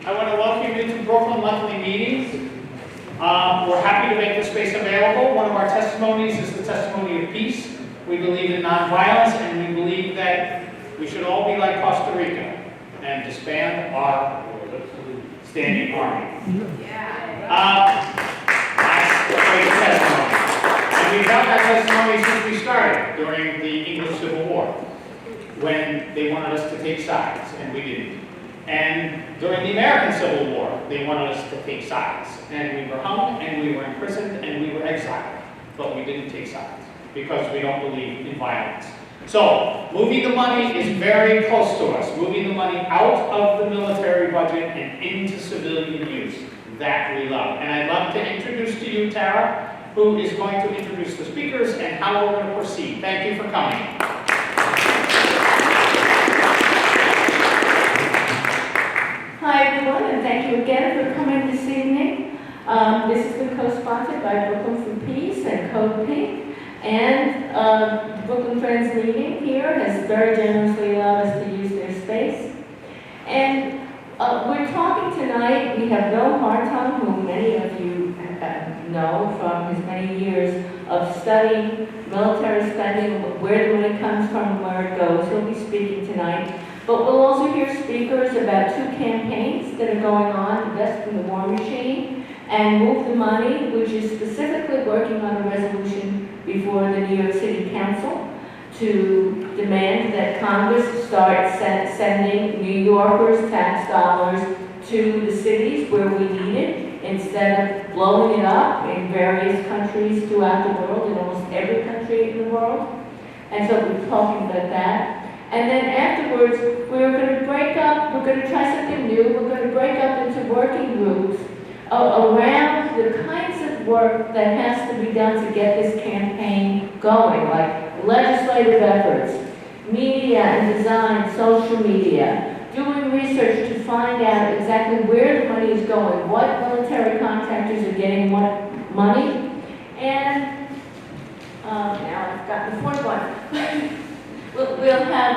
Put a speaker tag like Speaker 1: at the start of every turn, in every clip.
Speaker 1: I want to welcome you to Brooklyn monthly meetings. We're happy to make the space available. One of our testimonies is the testimony of peace. We believe in nonviolence, and we believe that we should all be like Costa Rica and disband our standing army. That's a great testimony. And we've had that testimony since we started during the English Civil War, when they wanted us to take sides, and we didn't. And during the American Civil War, they wanted us to take sides. And we were hung, and we were imprisoned, and we were exiled. But we didn't take sides, because we don't believe in violence. So, moving the money is very close to us. Moving the money out of the military budget and into civilian use. That we love. And I'd love to introduce to you Tara, who is going to introduce the speakers and how we're going to proceed. Thank you for coming.
Speaker 2: Hi everyone, and thank you again for coming this evening. This has been co-sponsored by Brooklyn for Peace and CodePink. And the Brooklyn Friends meeting here has very generously allowed us to use their space. And we're talking tonight, we have Bill Hartung, who many of you know from his many years of studying military spending, where the money comes from and where it goes. He'll be speaking tonight. But we'll also hear speakers about two campaigns that are going on, Divest from the War Machine and Move the Money, which is specifically working on a resolution before the New York City Council to demand that Congress start sending New Yorkers' tax dollars to the cities where we need it, instead of blowing it up in various countries throughout the world, in almost every country in the world. And so we're talking about that. And then afterwards, we're going to break up, we're going to try something new, we're going to break up into working groups around the kinds of work that has to be done to get this campaign going, like legislative efforts, media and design, social media, doing research to find out exactly where the money is going, what military contractors are getting what money, and now I've got the fourth one. We'll have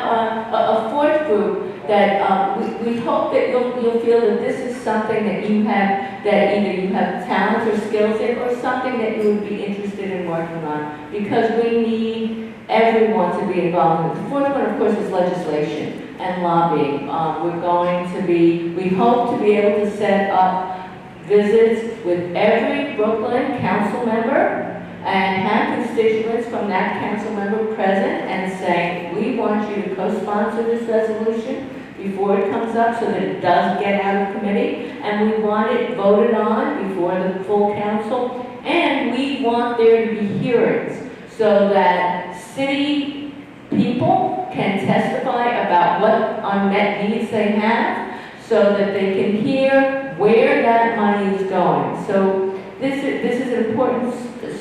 Speaker 2: a fourth group that we hope that you'll feel that this is something that you have, that either you have talent or skills in, or something that you would be interested in working on, because we need everyone to be involved in it. The fourth one, of course, is legislation and lobbying. We're going to be, we hope to be able to set up visits with every Brooklyn council member and have constituents from that council member present and saying, we want you to co-sponsor this resolution before it comes up so that it does get out of committee, and we want it voted on before the full council, and we want there to be hearings so that city people can testify about what unmet needs they have so that they can hear where that money is going. So this is an important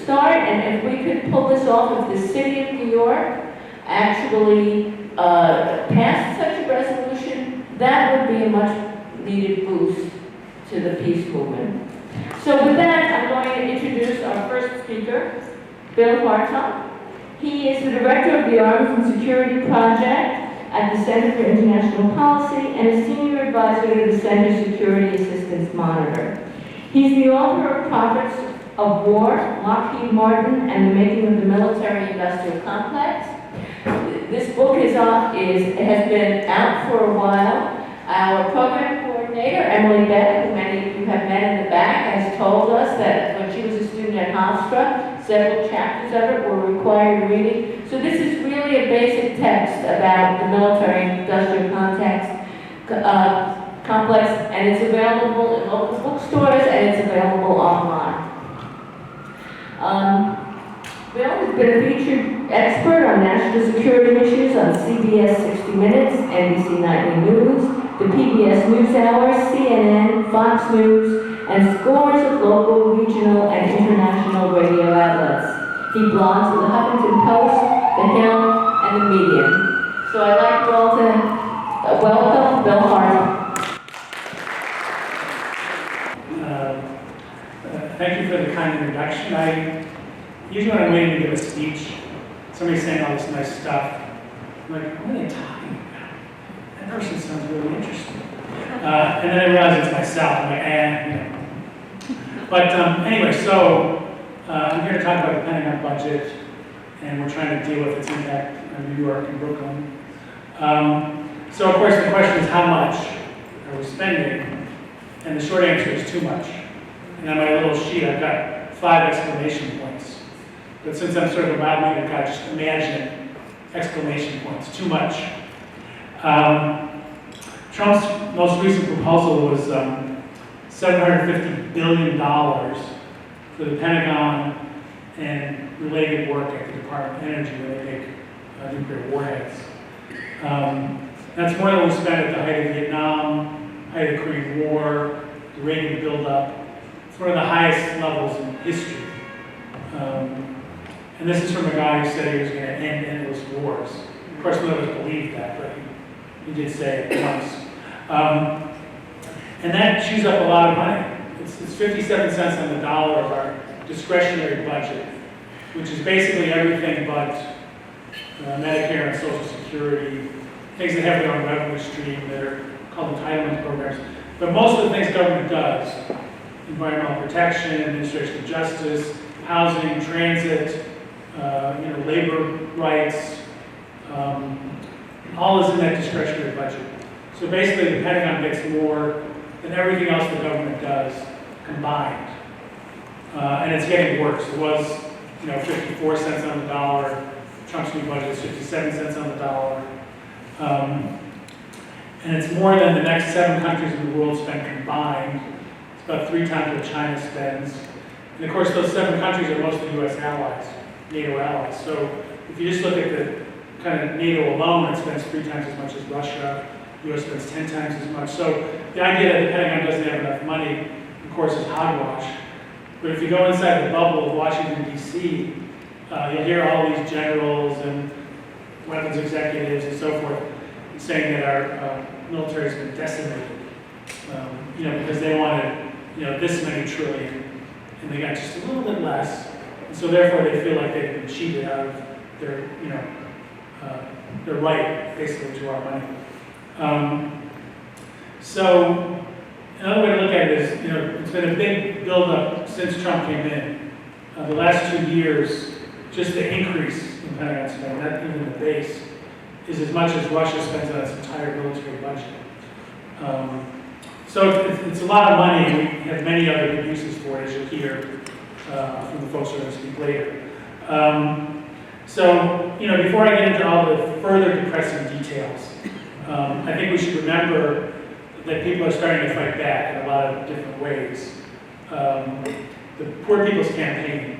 Speaker 2: start, and if we could pull this off, if the city of New York actually passed such a resolution, that would be a much needed boost to the peace movement. So with that, I'm going to introduce our first speaker, Bill Hartung. He is the director of the Arms and Security Project at the Center for International Policy and a senior advisor to the Center Security Assistance Monitor. He's the author of Prophets of War, Lockheed Martin, and the Making of the Military-Industrial Complex. This book has been out for a while. Our program coordinator, Emily Beck, who many of you have met in the back, has told us that when she was a student at Hofstra, several chapters of it were required reading. So this is really a basic text about the military-industrial complex, and it's available in local bookstores, and it's available online. Bill has been a featured expert on national security issues on CBS 60 Minutes, NBC Nightly News, the PBS NewsHour, CNN, Fox News, and scores of local, regional, and international radio outlets. He blogs with the Huffington Post, The Hill, and The Medium. So I'd like you all to welcome Bill Hartung.
Speaker 3: Thank you for the kind introduction. Usually when I'm waiting to give a speech, somebody's saying all this nice stuff. I'm like, what are they talking about? That person sounds really interesting. And then I realized it's myself. I'm like, you know. But anyway, so I'm here to talk about the Pentagon budget, and we're trying to deal with its impact on New York and Brooklyn. So of course the question is how much are we spending? And the short answer is too much. And on my little sheet I've got 5 exclamation points. But since I'm sort of a mild-mannered guy, just imagine exclamation points, too much. Trump's most recent proposal was $750 billion for the Pentagon and related work at the Department of Energy where they make nuclear warheads. That's more than we spent at the height of Vietnam, height of the Korean War, the Reagan buildup. It's one of the highest levels in history. And this is from a guy who said he was going to end endless wars. Of course, none of us believed that, but he did say it once. And that chews up a lot of money. It's 57 cents on the dollar of our discretionary budget, which is basically everything but Medicare and Social Security, things that have their own revenue stream that are called entitlement programs. But most of the things government does, environmental protection, administration of justice, housing, transit, labor rights, all is in that discretionary budget. So basically the Pentagon gets more than everything else the government does combined. And it's getting worse. It was 54 cents on the dollar. Trump's new budget is 57 cents on the dollar. And it's more than the next 7 countries in the world spend combined. It's about 3 times what China spends. And of course, those 7 countries are mostly U.S. allies, NATO allies. So if you just look at the kind of NATO alone, it spends 3 times as much as Russia. The U.S. spends 10 times as much. So the idea that the Pentagon doesn't have enough money, of course, is hogwash. But if you go inside the bubble of Washington, D.C., you'll hear all these generals and weapons executives and so forth saying that our military has been decimated, because they wanted, this many trillion, and they got just a little bit less, and so therefore they feel like they've been cheated out of their, their right, basically, to our money. So another way to look at it is, it's been a big buildup since Trump came in. The last 2 years, just the increase in Pentagon spending, not even the base, is as much as Russia spends on its entire military budget. So it's a lot of money, and we have many other good uses for it, as you'll hear from the folks who are going to speak later. So, before I get into all the further depressing details, I think we should remember that people are starting to fight back in a lot of different ways. The Poor People's Campaign,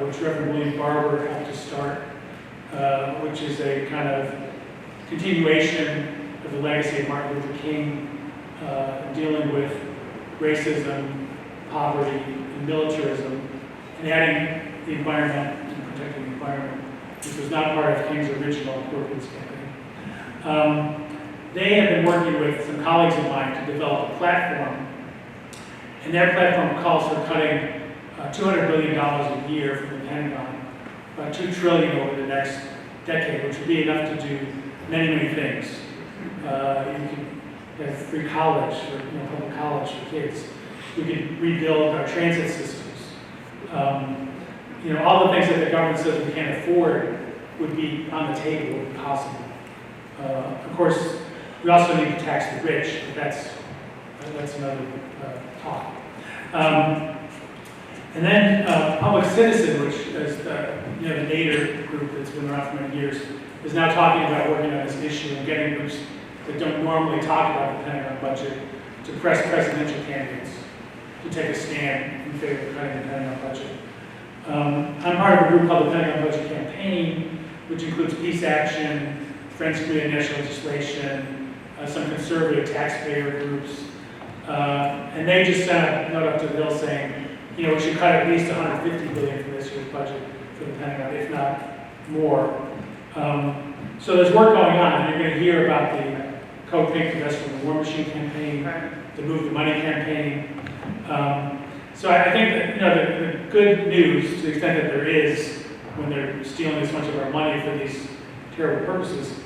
Speaker 3: which Reverend William Barber helped to start, which is a kind of continuation of the legacy of Martin Luther King, dealing with racism, poverty, and militarism, and adding the environment and protecting the environment, which was not part of King's original Poor People's Campaign. They have been working with some colleagues of mine to develop a platform, and their platform calls for cutting $200 billion a year from the Pentagon, about $2 trillion over the next decade, which would be enough to do many, many things. You can have free college, or public college for kids. We could rebuild our transit systems. All the things that the government says we can't afford would be on the table, would be possible. Of course, we also need to tax the rich, but that's another talk. And then Public Citizen, which is the Nader group that's been around for many years, is now talking about working on this issue and getting groups that don't normally talk about the Pentagon budget to press presidential candidates to take a stand in favor of cutting the Pentagon budget. I'm part of a group called the Pentagon Budget Campaign, which includes Peace Action, Friends Committee on National Legislation, some conservative taxpayer groups, and they just sent a note up to the Hill saying, we should cut at least $150 billion from this year's budget for the Pentagon, if not more. So there's work going on, and you're going to hear about the CodePink, Divest from the War Machine campaign, the Move the Money campaign. So I think that the good news, to the extent that there is, when they're stealing this much of our money for these terrible purposes,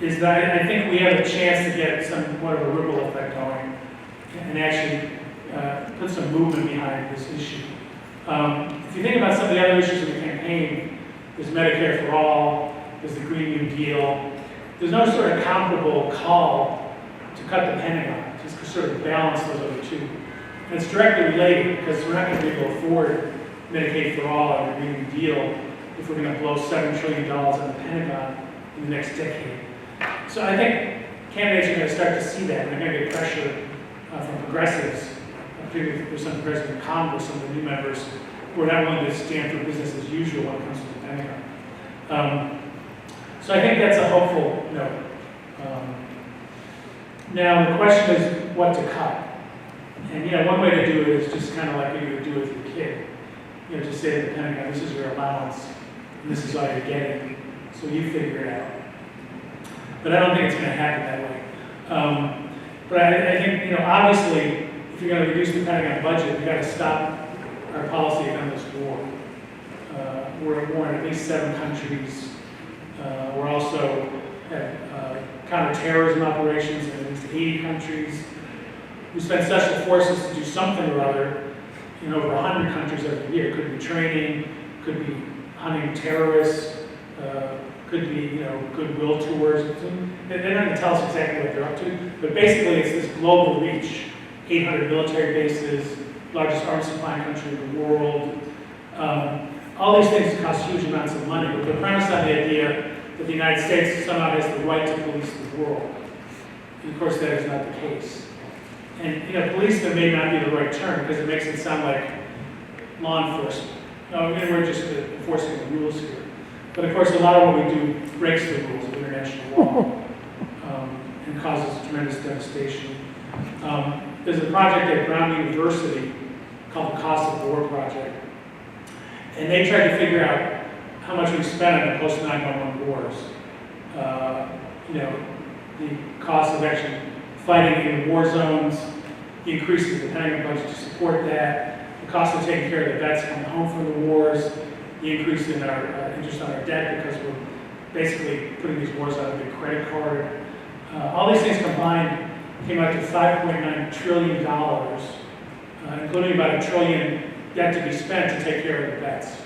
Speaker 3: is that I think we have a chance to get somewhat of a ripple effect going and actually put some movement behind this issue. If you think about some of the other issues in the campaign, there's Medicare for all, there's the Green New Deal. There's no sort of comparable call to cut the Pentagon, just to sort of balance those other two. And it's directly related because we're not going to be able to afford Medicaid for all and the Green New Deal if we're going to blow $7 trillion on the Pentagon in the next decade. So I think candidates are going to start to see that, and they're going to get pressure from progressives, particularly there's some progressives in Congress, some of the new members, who are not willing to stand for business as usual when it comes to the Pentagon. So I think that's a hopeful note. Now the question is what to cut. And one way to do it is just kind of like you would do with your kid. Just say to the Pentagon, this is your allowance, and this is all you're getting, so you figure it out. But I don't think it's going to happen that way. But I think, obviously, if you're going to reduce the Pentagon budget, you've got to stop our policy of endless war. We're at war in at least 7 countries. We're also at counterterrorism operations in at least 80 countries. We spend special forces to do something or other in over 100 countries every year. It could be training, could be hunting terrorists, could be goodwill tours. They're not going to tell us exactly what they're up to, but basically it's this global reach. 800 military bases, largest arms supplying country in the world. All these things cost huge amounts of money, but they're premised on the idea that the United States somehow has the right to police the world. And of course that is not the case. And policeman may not be the right term because it makes it sound like law enforcement. No, we're just enforcing the rules here. But of course a lot of what we do breaks the rules of international law and causes tremendous devastation. There's a project at Brown University called the Cost of War Project. And they tried to figure out how much we spent on the post-9/11 wars. The cost of actually fighting in war zones, the increase in the Pentagon budget to support that, the cost of taking care of the vets coming home from the wars, the increase in our interest on our debt because we're basically putting these wars on a big credit card. All these things combined came out to $5.9 trillion, including about $1 trillion yet to be spent to take care of the vets.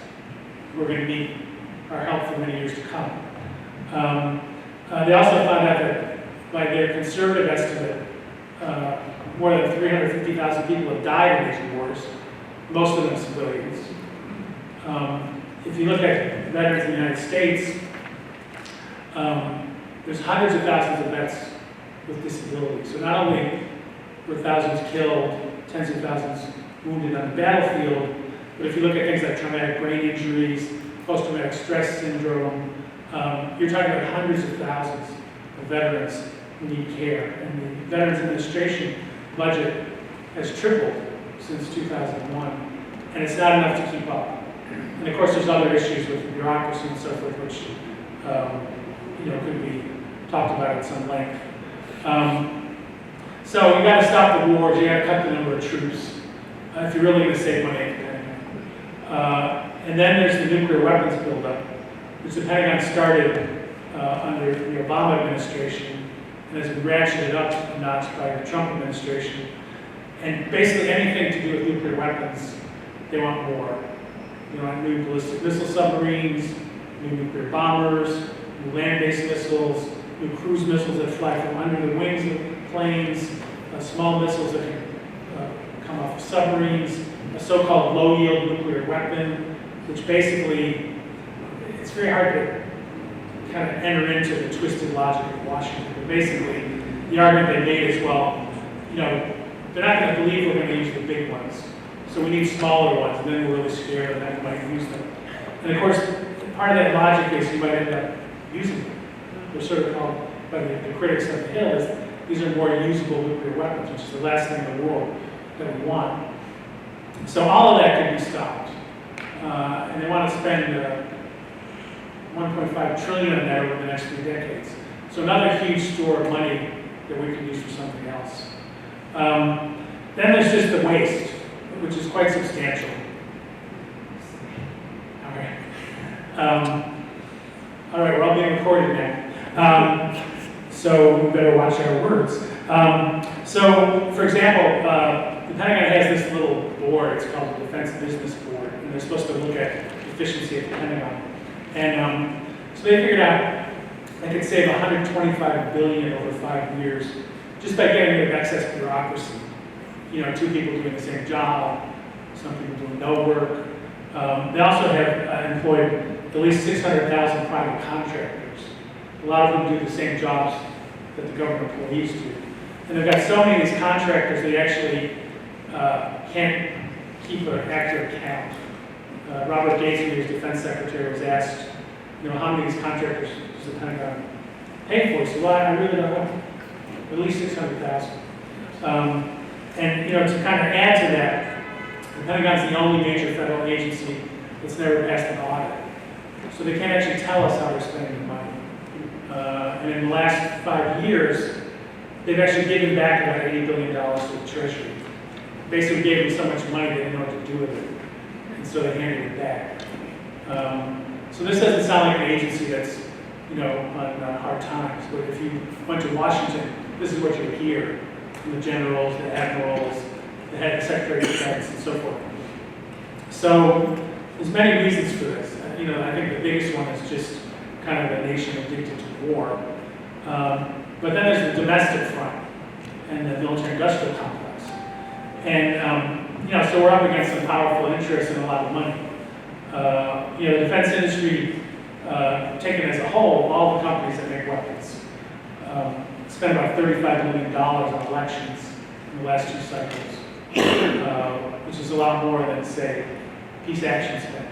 Speaker 3: We're going to need our help for many years to come. They also found out that by their conservative estimate, more than 350,000 people have died in these wars, most of them civilians. If you look at veterans in the United States, there's hundreds of thousands of vets with disabilities. So not only were thousands killed, tens of thousands wounded on the battlefield, but if you look at things like traumatic brain injuries, post-traumatic stress syndrome, you're talking about hundreds of thousands of veterans who need care. And the Veterans Administration budget has tripled since 2001, and it's not enough to keep up. And of course, there's other issues with bureaucracy and so forth, which could be talked about at some length. So you got to stop the wars. You got to cut the number of troops if you're really going to save money at the Pentagon. And then there's the nuclear weapons buildup, which the Pentagon started under the Obama administration and has been ratcheted up a notch by the Trump administration. And basically anything to do with nuclear weapons, they want more. They want new ballistic missile submarines, new nuclear bombers, new land-based missiles, new cruise missiles that fly from under the wings of planes, small missiles that can come off of submarines, a so-called low-yield nuclear weapon, which basically, it's very hard to kind of enter into the twisted logic of Washington. But basically, the argument they made is, well, they're not going to believe we're going to use the big ones. So we need smaller ones, and then we're really scared and then we might use them. And of course, part of that logic is you might end up using them. They're sort of called, by the critics of the Hill, is these are more usable nuclear weapons, which is the last thing in the world that we want. So all of that could be stopped. And they want to spend $1.5 trillion on that over the next 3 decades. So another huge store of money that we can use for something else. Then there's just the waste, which is quite substantial. All right. All right, we're all being recorded now. So we better watch our words. So, for example, Pentagon has this little board, it's called the Defense Business Board, and they're supposed to look at efficiency at the Pentagon. And so they figured out they could save $125 billion over 5 years just by getting rid of excess bureaucracy. You know, 2 people doing the same job, some people doing no work. They also have employed at least 600,000 private contractors. A lot of them do the same jobs that the government employees do. And they've got so many of these contractors, they actually can't keep an accurate count. Robert Gates, when he was defense secretary, was asked, you know, how many of these contractors does the Pentagon pay for? He said, well, I really don't know. At least 600,000. And, you know, to kind of add to that, the Pentagon's the only major federal agency that's never passed an audit. So they can't actually tell us how they're spending the money. And in the last 5 years, they've actually given back about $80 billion to the Treasury. Basically gave them so much money they didn't know what to do with it. And so they handed it back. So this doesn't sound like an agency that's, you know, on hard times. But if you went to Washington, this is what you would hear from the generals, the admirals, the head Secretary of Defense, and so forth. So there's many reasons for this. You know, I think the biggest one is just kind of a nation addicted to war. But then there's the domestic front and the military-industrial complex. And, you know, so we're up against some powerful interests and a lot of money. You know, the defense industry, taken as a whole, all the companies that make weapons, spent about $35 million on elections in the last 2 cycles, which is a lot more than, say, peace action spent.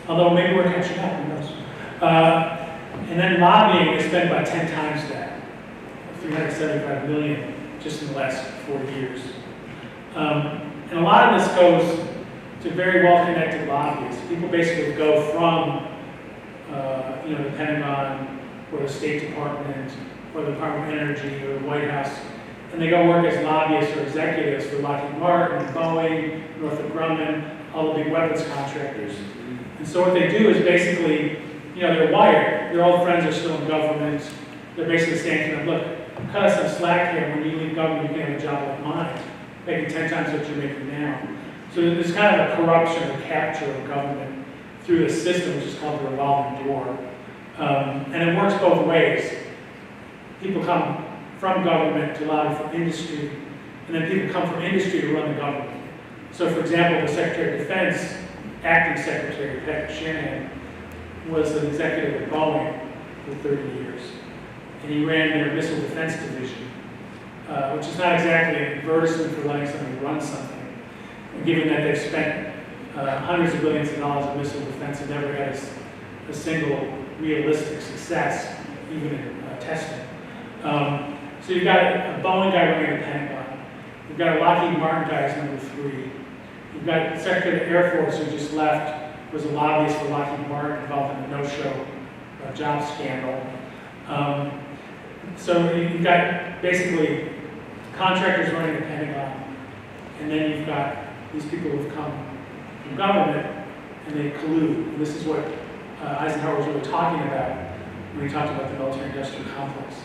Speaker 3: Although maybe we're catching up, who knows? And then lobbying is spent about 10 times that, $375 million just in the last 4 years. And a lot of this goes to very well-connected lobbyists. People basically go from, you know, the Pentagon or the State Department or the Department of Energy or the White House, and they go work as lobbyists or executives for Lockheed Martin, Boeing, Northrop Grumman, all the big weapons contractors. And so what they do is basically, you know, they're wired. Their old friends are still in government. They're basically saying to them, look, cut us some slack here. When you leave government, you can have a job like mine, making 10 times what you're making now. So there's kind of a corruption or capture of government through this system, which is called the revolving door. And it works both ways. People come from government to lobby for industry, and then people come from industry to run the government. So for example, the Secretary of Defense, acting Secretary Patrick Shanahan, was an executive at Boeing for 30 years. And he ran their Missile Defense Division, which is not exactly an advertisement for letting somebody run something. And given that they've spent hundreds of billions of dollars in missile defense and never had a single realistic success, even in testing. So you've got a Boeing guy running the Pentagon. You've got a Lockheed Martin guy as number 3. You've got the Secretary of the Air Force who just left, was a lobbyist for Lockheed Martin involved in a no-show job scandal. So you've got basically contractors running the Pentagon, and then you've got these people who've come from government, and they collude. And this is what Eisenhower was really talking about when he talked about the military-industrial complex.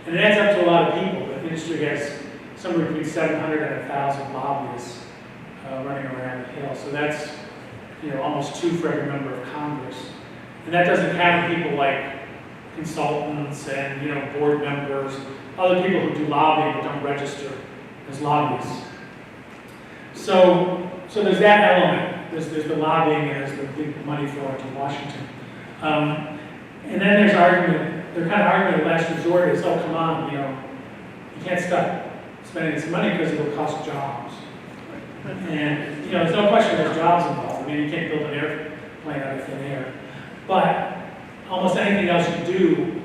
Speaker 3: And it adds up to a lot of people. The industry has somewhere between 700 and 1,000 lobbyists running around the Hill. So that's, you know, almost 2 for every member of Congress. And that doesn't count people like consultants and, you know, board members, other people who do lobbying but don't register as lobbyists. So there's that element. There's the lobbying and there's the big money flowing to Washington. And then there's argument, they're kind of arguing the last resort is, oh, come on, you know, you can't stop spending this money because it'll cost jobs. And, you know, there's no question there's jobs involved. I mean, you can't build an airplane out of thin air. But almost anything else you do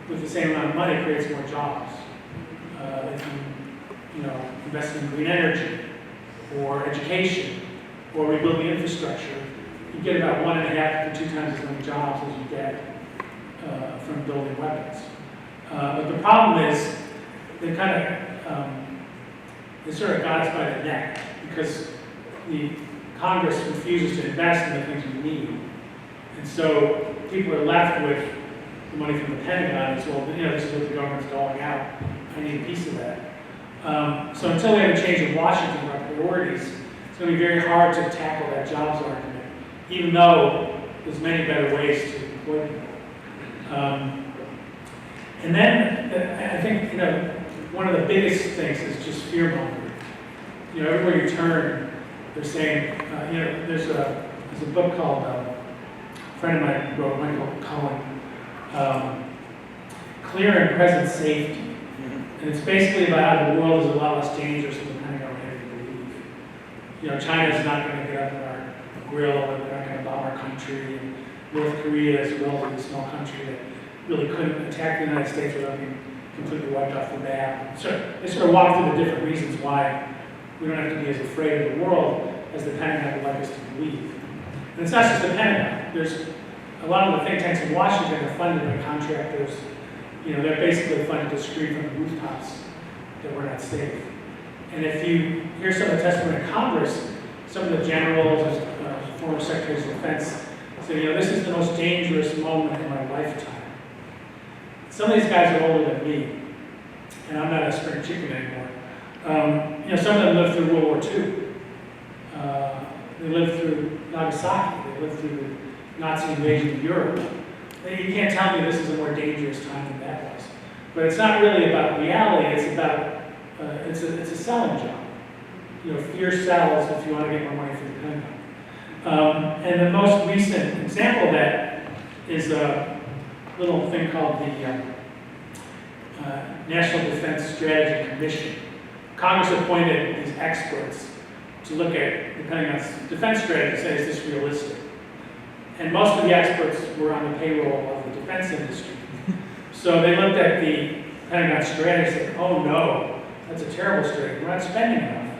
Speaker 3: with the same amount of money creates more jobs. If you know, invest in green energy or education or rebuilding infrastructure, you get about 1.5 to 2 times as many jobs as you get from building weapons. But the problem is they kind of they sort of got us by the neck because the Congress refuses to invest in the things we need. And so people are left with the money from the Pentagon as well. You know, this is what the government's doling out. I need a piece of that. So until we have a change in Washington in our priorities, it's going to be very hard to tackle that jobs argument, even though there's many better ways to employ people. And then I think, one of the biggest things is just fear-mongering. Everywhere you turn, they're saying, there's a book called, a friend of mine wrote, Michael Cohen, Clear and Present Safety. And it's basically about how the world is a lot less dangerous than depending on what you believe. China's not going to get up in our grill, and they're not going to bomb our country. And North Korea is a relatively small country that really couldn't attack the United States without being completely wiped off the map. So they sort of walk through the different reasons why we don't have to be as afraid of the world as the Pentagon would like us to believe. And it's not just the Pentagon. There's a lot of the think tanks in Washington are funded by contractors. They're basically funded to scream from the rooftops that we're not safe. And if you hear some of the testimony in Congress, some of the generals, former secretaries of defense, say, this is the most dangerous moment in my lifetime. Some of these guys are older than me, and I'm not a spring chicken anymore. Some of them lived through World War II. They lived through Nagasaki. They lived through the Nazi invasion of Europe. You can't tell me this is a more dangerous time than that was. But it's not really about reality. It's about it's a selling job. Fear sells if you want to get more money for the Pentagon. And the most recent example of that is a little thing called the National Defense Strategy Commission. Congress appointed these experts to look at the Pentagon's defense strategy and say, is this realistic? And most of the experts were on the payroll of the defense industry. So they looked at the Pentagon strategy and said, oh no, that's a terrible strategy. We're not spending enough.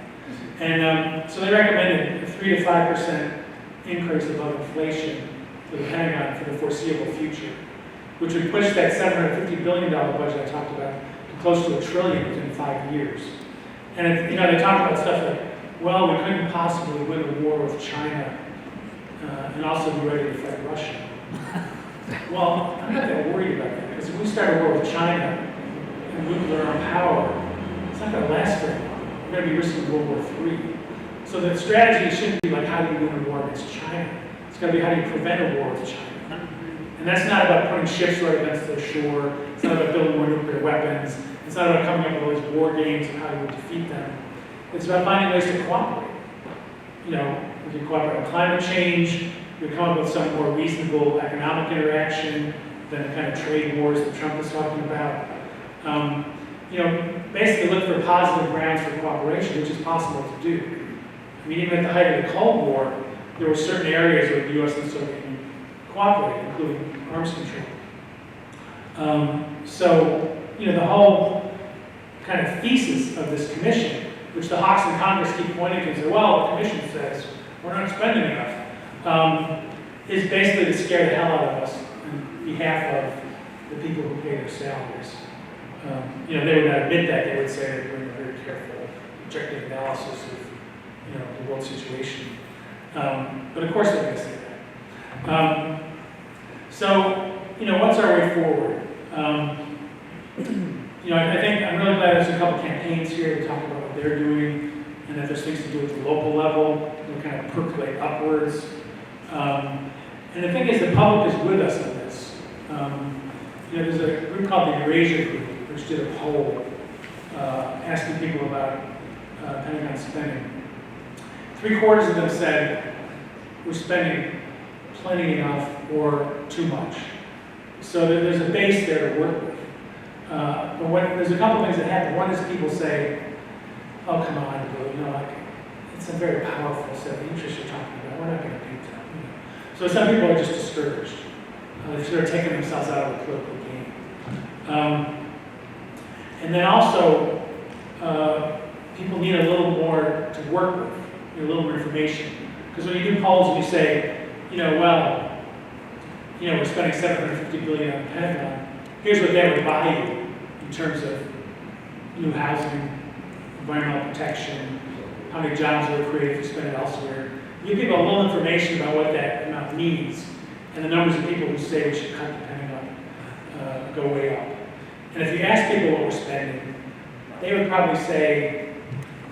Speaker 3: And so they recommended a 3 to 5% increase above inflation for the Pentagon for the foreseeable future, which would push that $750 billion budget I talked about to close to $1 trillion within 5 years. And they talked about stuff like, well, we couldn't possibly win a war with China and also be ready to fight Russia. Well, I'm not that worried about that, because if we start a war with China and nuclear armed power, it's not going to last very long. We're going to be risking World War III. So the strategy shouldn't be like, how do you win a war against China? It's got to be, how do you prevent a war with China? And that's not about putting ships right against their shore. It's not about building more nuclear weapons. It's not about coming up with all these war games and how you would defeat them. It's about finding ways to cooperate. We can cooperate on climate change. We come up with some more reasonable economic interaction than the kind of trade wars that Trump is talking about. Basically look for positive grounds for cooperation, which is possible to do. Even at the height of the Cold War, there were certain areas where the U.S. and the Soviet Union cooperated, including arms control. The whole kind of thesis of this commission, which the hawks in Congress keep pointing to and say, well, the commission says we're not spending enough, is basically to scare the hell out of us on behalf of the people who pay their salaries. They would not admit that. They would say they're doing a very careful, objective analysis of the world situation. But of course they're going to say that. What's our way forward? I think I'm really glad there's a couple campaigns here to talk about what they're doing, and that there's things to do at the local level to kind of percolate upwards. And the thing is, the public is with us on this. There's a group called the Eurasia Group, which did a poll asking people about Pentagon spending. 3/4 of them said we're spending plenty enough or too much. So there's a base there to work with. But there's a couple things that happen. One is people say, oh, come on, Bill, it's a very powerful set of interests you're talking about. We're not going to do that. So some people are just discouraged. They're sort of taking themselves out of the political game. And then also, people need a little more to work with, a little more information. Because when you do polls and you say, we're spending $750 billion on the Pentagon, here's what that would buy you in terms of new housing, environmental protection, how many jobs are created if you spend it elsewhere. You give people a little information about what that amount means, and the numbers of people who say we should cut the Pentagon go way up. And if you ask people what we're spending, they would probably say,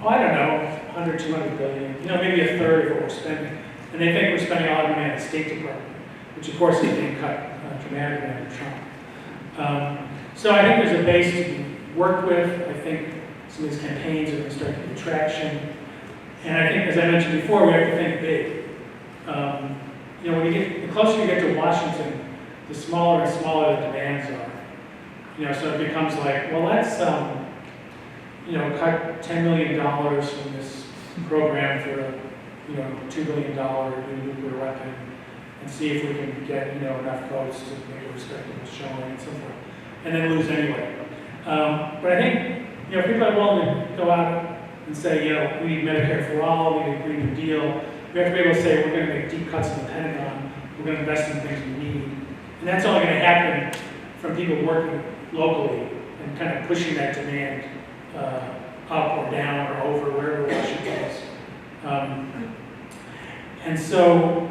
Speaker 3: oh, I don't know, 100, 200 billion, maybe a third of what we're spending. And they think we're spending a lot of money on the State Department, which of course is being cut dramatically under Trump. So I think there's a base to be worked with. I think some of these campaigns are going to start to get traction. And I think, as I mentioned before, we have to think big. The closer you get to Washington, the smaller and smaller the demands are. So it becomes like, well, let's, cut $10 million from this program for a, $2 billion new nuclear weapon, and see if we can get, enough votes to make a respectable showing and so forth, and then lose anyway. But I think, if people are willing to go out and say, we need Medicare for all, we need a Green New Deal, we have to be able to say, we're going to make deep cuts in the Pentagon, we're going to invest in things we need. And that's only going to happen from people working locally and kind of pushing that demand up or down or over, wherever Washington is. And so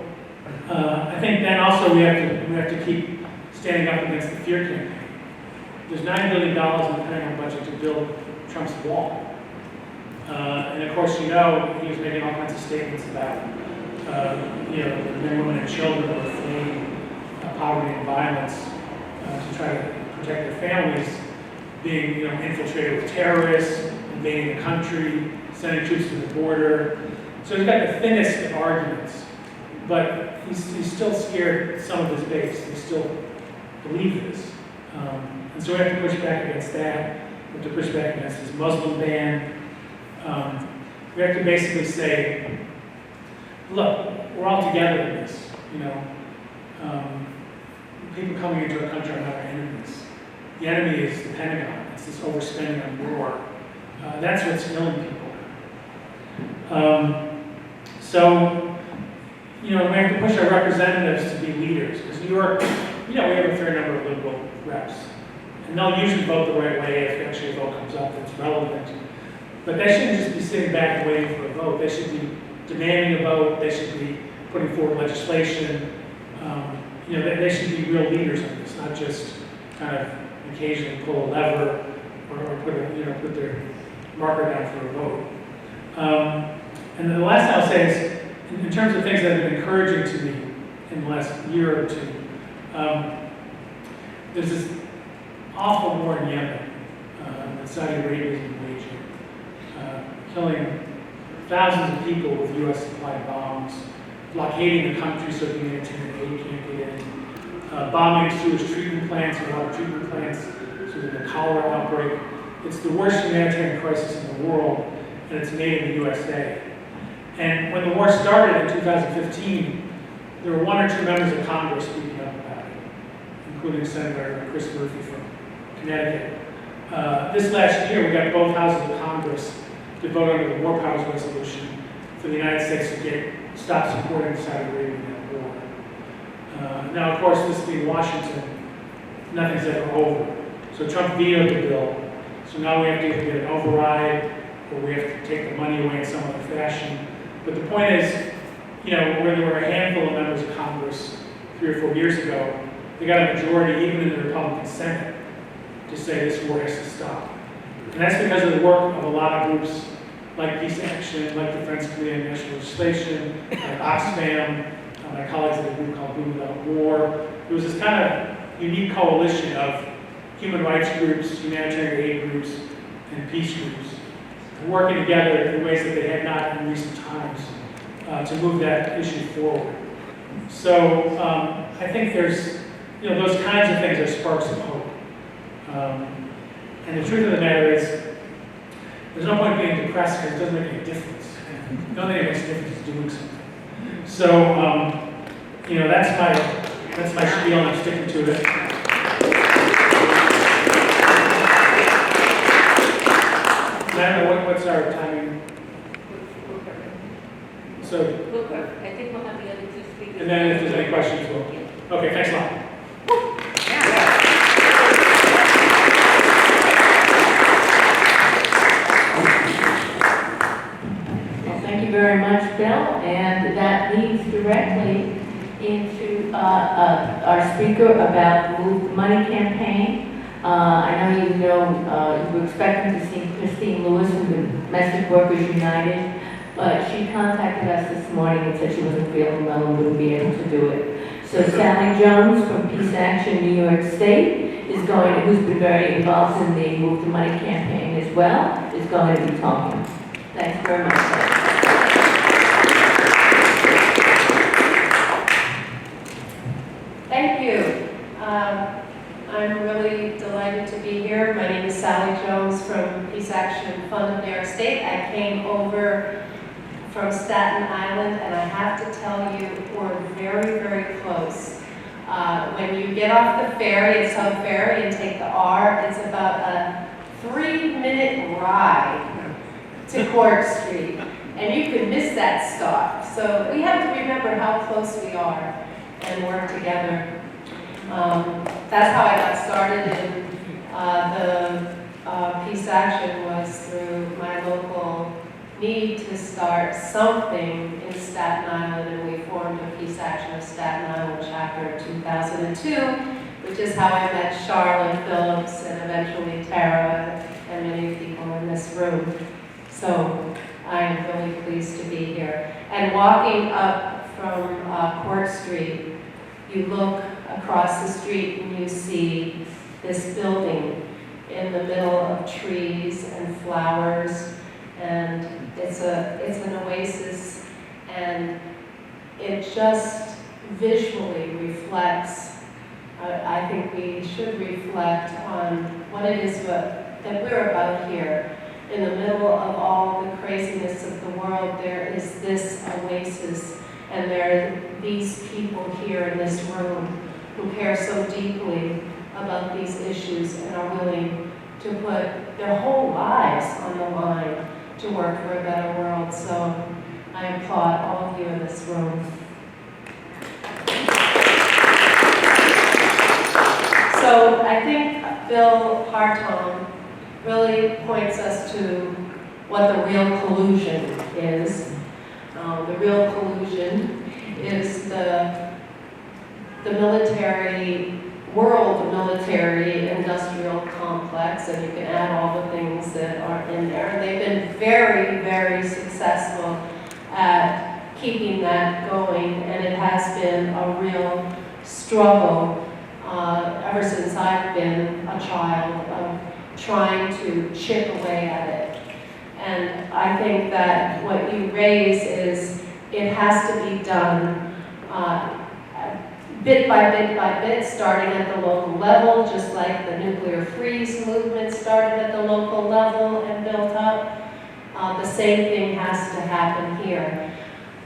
Speaker 3: I think then also we have to keep standing up against the fear campaign. There's $9 billion in the Pentagon budget to build Trump's wall. And of course, he was making all kinds of statements about, the men, women, and children who are fleeing poverty and violence to try to protect their families, being, infiltrated with terrorists, invading the country, sending troops to the border. So he's got the thinnest of arguments, but he's still scared some of his base. They still believe this. And so we have to push back against that. We have to push back against his Muslim ban. We have to basically say, look, we're all together in this. People coming into our country are not our enemies. The enemy is the Pentagon. It's this overspending on war. That's what's killing people. So, we have to push our representatives to be leaders. Because New York, we have a fair number of liberal reps. And they'll usually vote the right way if actually a vote comes up that's relevant. But they shouldn't just be sitting back and waiting for a vote. They should be demanding a vote. They should be putting forward legislation. They should be real leaders on this, not just kind of occasionally pull a lever or put their marker down for a vote. And then the last thing I'll say is, in terms of things that have been encouraging to me in the last year or two, there's this awful war in Yemen that Saudi Arabia is waging, killing thousands of people with U.S. supplied bombs, blockading the country so humanitarian aid can't get in, bombing sewage treatment plants and water treatment plants so there's a cholera outbreak. It's the worst humanitarian crisis in the world, and it's made in the USA. And when the war started in 2015, there were one or two members of Congress speaking up about it, including Senator Christie from Connecticut. This last year, we got both houses of Congress to vote under the War Powers Resolution for the United States to stop supporting Saudi Arabia in that war. Now, of course, this being Washington, nothing's ever over. So Trump vetoed the bill. So now we have to either get an override or we have to take the money away in some other fashion. But the point is, where there were a handful of members of Congress 3 or 4 years ago, they got a majority, even in the Republican Senate, to say this war has to stop. And that's because of the work of a lot of groups like Peace Action, like the Friends Committee on National Legislation, like Oxfam, my colleagues at a group called Blue Without War. There was this kind of unique coalition of human rights groups, humanitarian aid groups, and peace groups, working together in ways that they had not in recent times to move that issue forward. So I think there's, those kinds of things are sparks of hope. And the truth of the matter is, there's no point being depressed because it doesn't make any difference. The only thing that makes a difference is doing something. So, that's my spiel, and I'm sticking to it. I don't know what's our timing. So,
Speaker 2: I think we'll have the other two speakers.
Speaker 3: And then if there's any questions, we'll. Okay, thanks a lot.
Speaker 2: Very much, Bill, and that leads directly into our speaker about the Move the Money campaign. I know you were expecting to see Christine Lewis from Domestic Workers United, but she contacted us this morning and said she wasn't feeling well and wouldn't be able to do it. So Sally Jones from Peace Action New York State is who's been very involved in the Move the Money campaign as well, is going to be talking. Thanks very much.
Speaker 4: Thank you. I'm really delighted to be here. My name is Sally Jones from Peace Action Fund of New York State. I came over from Staten Island, and I have to tell you, we're very, very close. When you get off the ferry, it's Hub Ferry, and take the R, it's about a 3-minute ride to Court Street, and you can miss that stop. So we have to remember how close we are and work together. That's how I got started in the Peace Action, was through my local need to start something in Staten Island, and we formed a Peace Action of Staten Island chapter in 2002, which is how I met Charlotte Phillips and eventually Tara and many people in this room. So I am really pleased to be here. And walking up from Court Street, you look across the street and you see this building in the middle of trees and flowers, and it's an oasis, and it just visually reflects, I think we should reflect on what it is that we're about here. In the middle of all the craziness of the world, there is this oasis, and there are these people here in this room who care so deeply about these issues and are willing to put their whole lives on the line to work for a better world. So I applaud all of you in this room. So I think Bill Hartung really points us to what the real collusion is. The real collusion is the military world, the military industrial complex, and you can add all the things that are in there. And they've been very, very successful at keeping that going, and it has been a real struggle ever since I've been a child of trying to chip away at it. And I think that what you raise is it has to be done bit by bit by bit, starting at the local level, just like the nuclear freeze movement started at the local level and built up. The same thing has to happen here.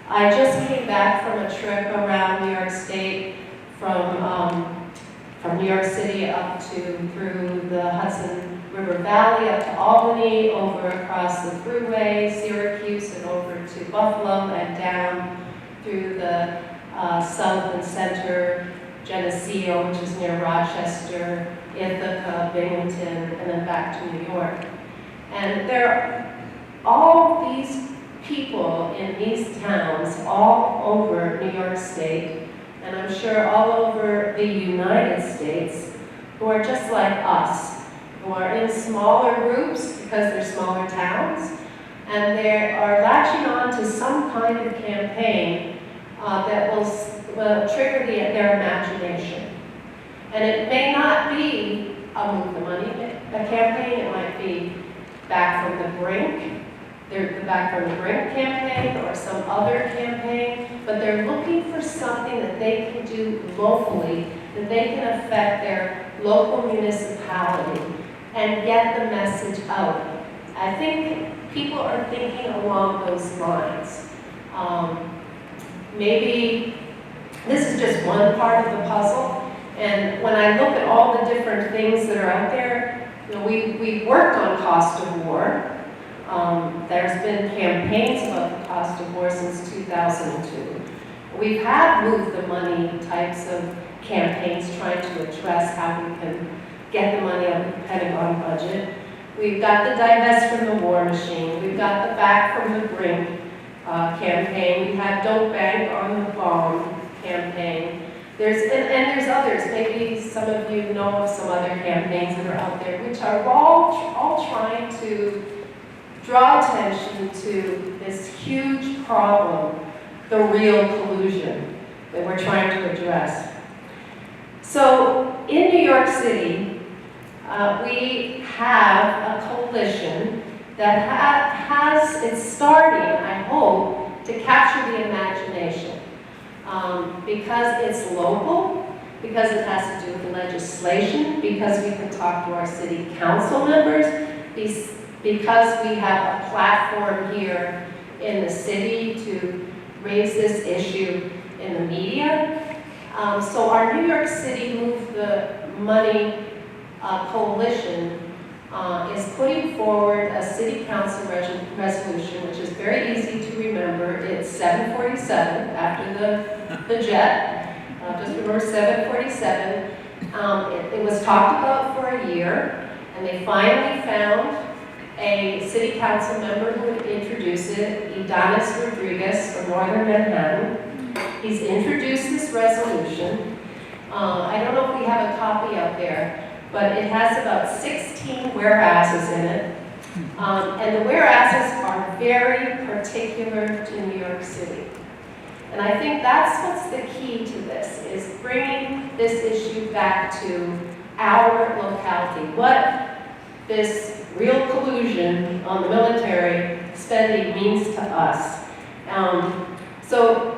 Speaker 4: I just came back from a trip around New York State, from New York City up through the Hudson River Valley, up to Albany, over across the Thruway, Syracuse, and over to Buffalo, and down through the south and center, Geneseo, which is near Rochester, Ithaca, Binghamton, and then back to New York. And there are all these people in these towns all over New York State, and I'm sure all over the United States, who are just like us, who are in smaller groups because they're smaller towns, and they are latching on to some kind of campaign that will trigger their imagination. And it may not be a Move the Money campaign, it might be Back from the Brink, the Back from the Brink campaign, or some other campaign, but they're looking for something that they can do locally, that they can affect their local municipality and get the message out. I think people are thinking along those lines. Maybe this is just one part of the puzzle, and when I look at all the different things that are out there, we worked on cost of war. There's been campaigns about the cost of war since 2002. We've had Move the Money types of campaigns trying to address how we can get the money out of the Pentagon budget. We've got the Divest from the War Machine. We've got the Back from the Brink campaign. We had Don't Bank on the Bomb campaign. And there's others, maybe some of you know of some other campaigns that are out there, which are all trying to draw attention to this huge problem, the real collusion that we're trying to address. So in New York City, we have a coalition that it's starting, I hope, to capture the imagination. Because it's local, because it has to do with legislation, because we can talk to our city council members, because we have a platform here in the city to raise this issue in the media. So our New York City Move the Money coalition is putting forward a city council resolution, which is very easy to remember. It's 747 after the jet. Just remember 747. It was talked about for a year, and they finally found a city council member who would introduce it, Divest from Northern Manhattan. He's introduced this resolution. I don't know if we have a copy out there, but it has about 16 whereases in it. And the whereases are very particular to New York City. And I think that's what's the key to this, is bringing this issue back to our locality. What this real collusion on the military spending means to us. So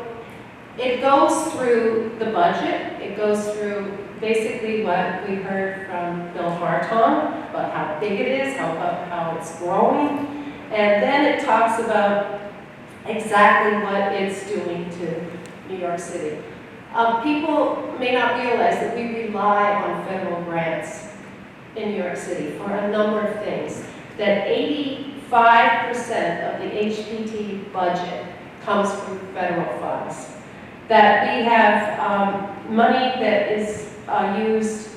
Speaker 4: it goes through the budget. It goes through basically what we heard from Bill Hartung about how big it is, how it's growing. And then it talks about exactly what it's doing to New York City. People may not realize that we rely on federal grants in New York City for a number of things. That 85% of the HPT budget comes from federal funds. That we have money that is used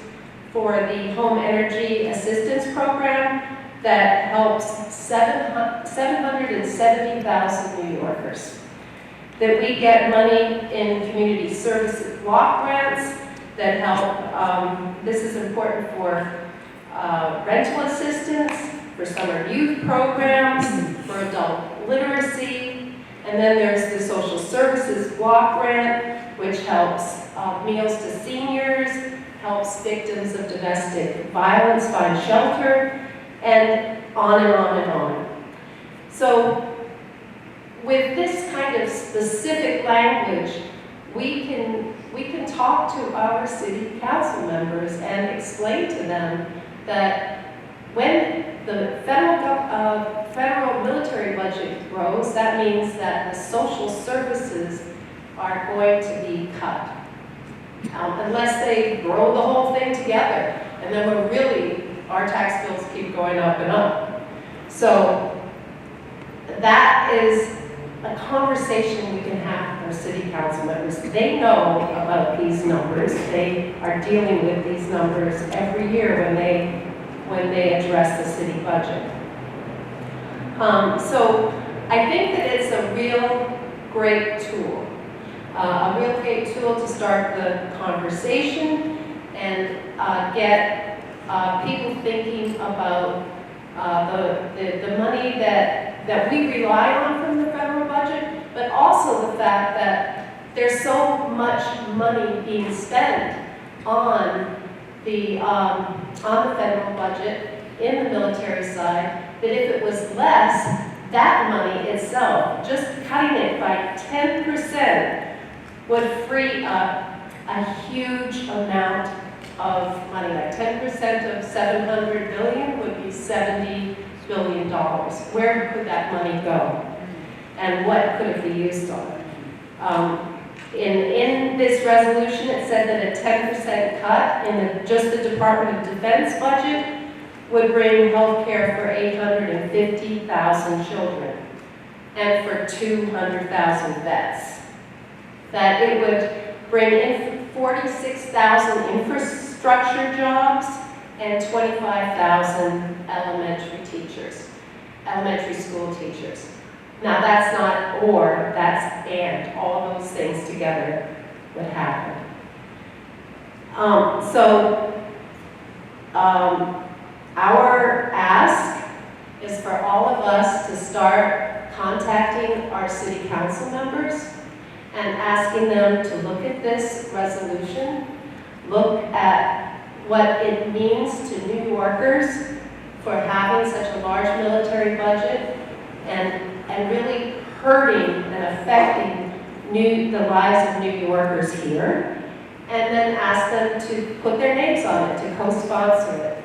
Speaker 4: for the Home Energy Assistance Program that helps 770,000 New Yorkers. That we get money in community services block grants that help, this is important for rental assistance, for summer youth programs, for adult literacy, and then there's the social services block grant, which helps meals to seniors, helps victims of domestic violence find shelter, and on and on and on. So with this kind of specific language, we can talk to our city council members and explain to them that when the federal military budget grows, that means that the social services are going to be cut. Unless they grow the whole thing together, and then we're really, our tax bills keep going up and up. So that is a conversation we can have with our city council members. They know about these numbers. They are dealing with these numbers every year when they address the city budget. So I think that it's a real great tool. A real great tool to start the conversation and get people thinking about the money that we rely on from the federal budget, but also the fact that there's so much money being spent on the federal budget in the military side, that if it was less, that money itself, just cutting it by 10%, would free up a huge amount of money. Like 10% of 700 billion would be $70 billion. Where could that money go? And what could it be used on? In this resolution, it said that a 10% cut in just the Department of Defense budget would bring health care for 850,000 children and for 200,000 vets. That it would bring in 46,000 infrastructure jobs and 25,000 elementary school teachers. Now that's not or, that's and. All those things together would happen. Our ask is for all of us to start contacting our city council members and asking them to look at this resolution, look at what it means to New Yorkers for having such a large military budget and really hurting and affecting the lives of New Yorkers here, and then ask them to put their names on it, to co-sponsor it.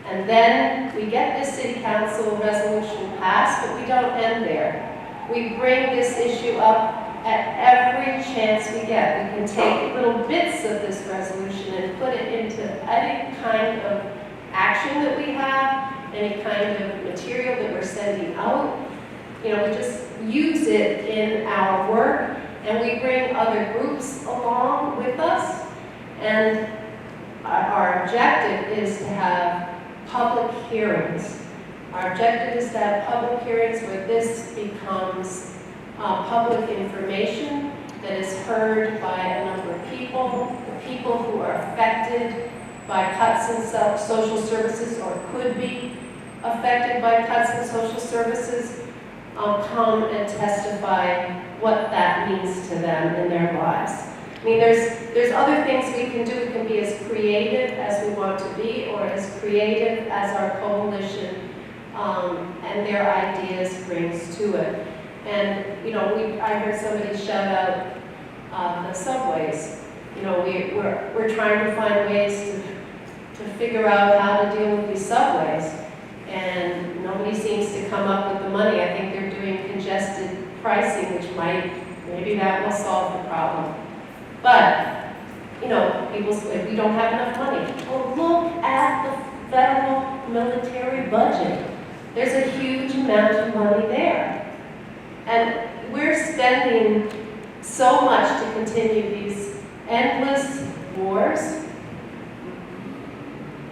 Speaker 4: And then we get this city council resolution passed, but we don't end there. We bring this issue up at every chance we get. We can take little bits of this resolution and put it into any kind of action that we have, any kind of material that we're sending out. We just use it in our work, and we bring other groups along with us. And our objective is to have public hearings. Our objective is to have public hearings where this becomes public information that is heard by a number of people, the people who are affected by cuts in social services or could be affected by cuts in social services, come and testify what that means to them in their lives. I mean, there's other things we can do. We can be as creative as we want to be, or as creative as our coalition and their ideas brings to it. And I heard somebody shout out the subways. We're trying to find ways to figure out how to deal with these subways, and nobody seems to come up with the money. I think they're doing congested pricing, which maybe that will solve the problem. But people say we don't have enough money. Well, look at the federal military budget. There's a huge amount of money there. And we're spending so much to continue these endless wars.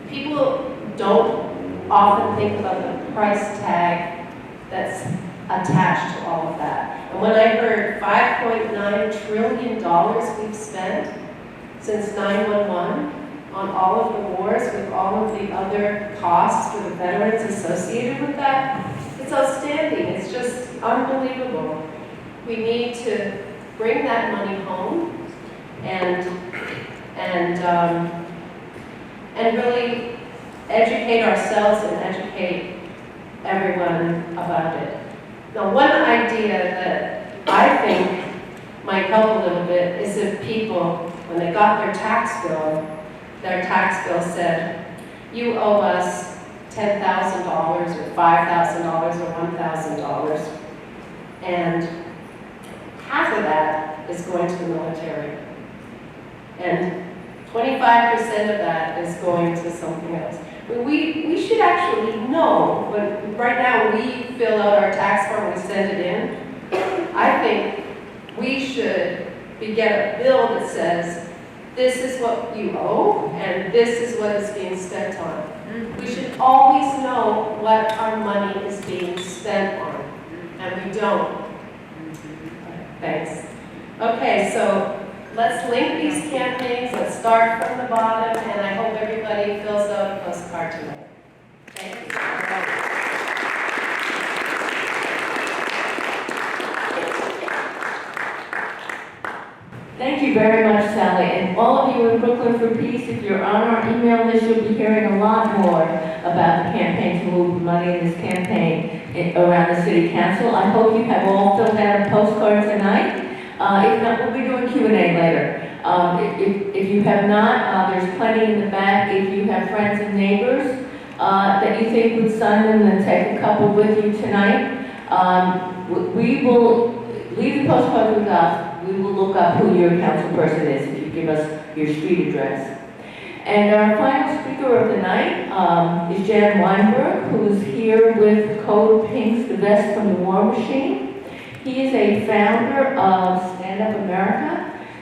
Speaker 4: People don't often think about the price tag that's attached to all of that. And when I heard $5.9 trillion we've spent since 9/11 on all of the wars, with all of the other costs for the veterans associated with that, it's outstanding. It's just unbelievable. We need to bring that money home and really educate ourselves and educate everyone about it. Now, one idea that I think might help a little bit is if people, when they got their tax bill said, you owe us $10,000 or $5,000 or $1,000, and half of that is going to the military, and 25% of that is going to something else. We should actually know, but right now we fill out our tax form, we send it in. I think we should get a bill that says, this is what you owe, and this is what is being spent on. We should always know what our money is being spent on, and we don't. Thanks. Okay, so let's link these campaigns. Let's start from the bottom, and I hope everybody fills out a postcard tonight. Thank you.
Speaker 2: Thank you very much, Sally. And all of you in Brooklyn for Peace, if you're on our email list, you'll be hearing a lot more about the campaign to move money in this campaign around the City Council. I hope you have all filled out a postcard tonight. If not, we'll be doing Q&A later. If you have not, there's plenty in the back. If you have friends and neighbors that you think would sign them, then take a couple with you tonight. We will leave the postcard with us. We will look up who your council person is if you give us your street address. And our final speaker of the night is Jan Weinberg, who is here with CodePink's Divest from the War Machine. He is a founder of Stand Up America,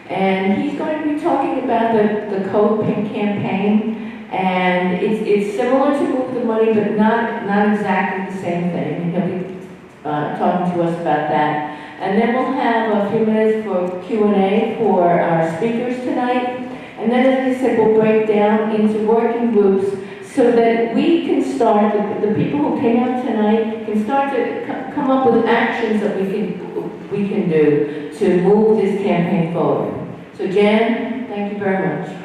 Speaker 2: and he's going to be talking about the CodePink campaign. And it's similar to Move the Money, but not exactly the same thing. And he'll be talking to us about that. And then we'll have a few minutes for Q&A for our speakers tonight. And then, as I said, we'll break down into working groups so that we can start, the people who came out tonight can start to come up with actions that we can do to move this campaign forward. So Jan, thank you very much.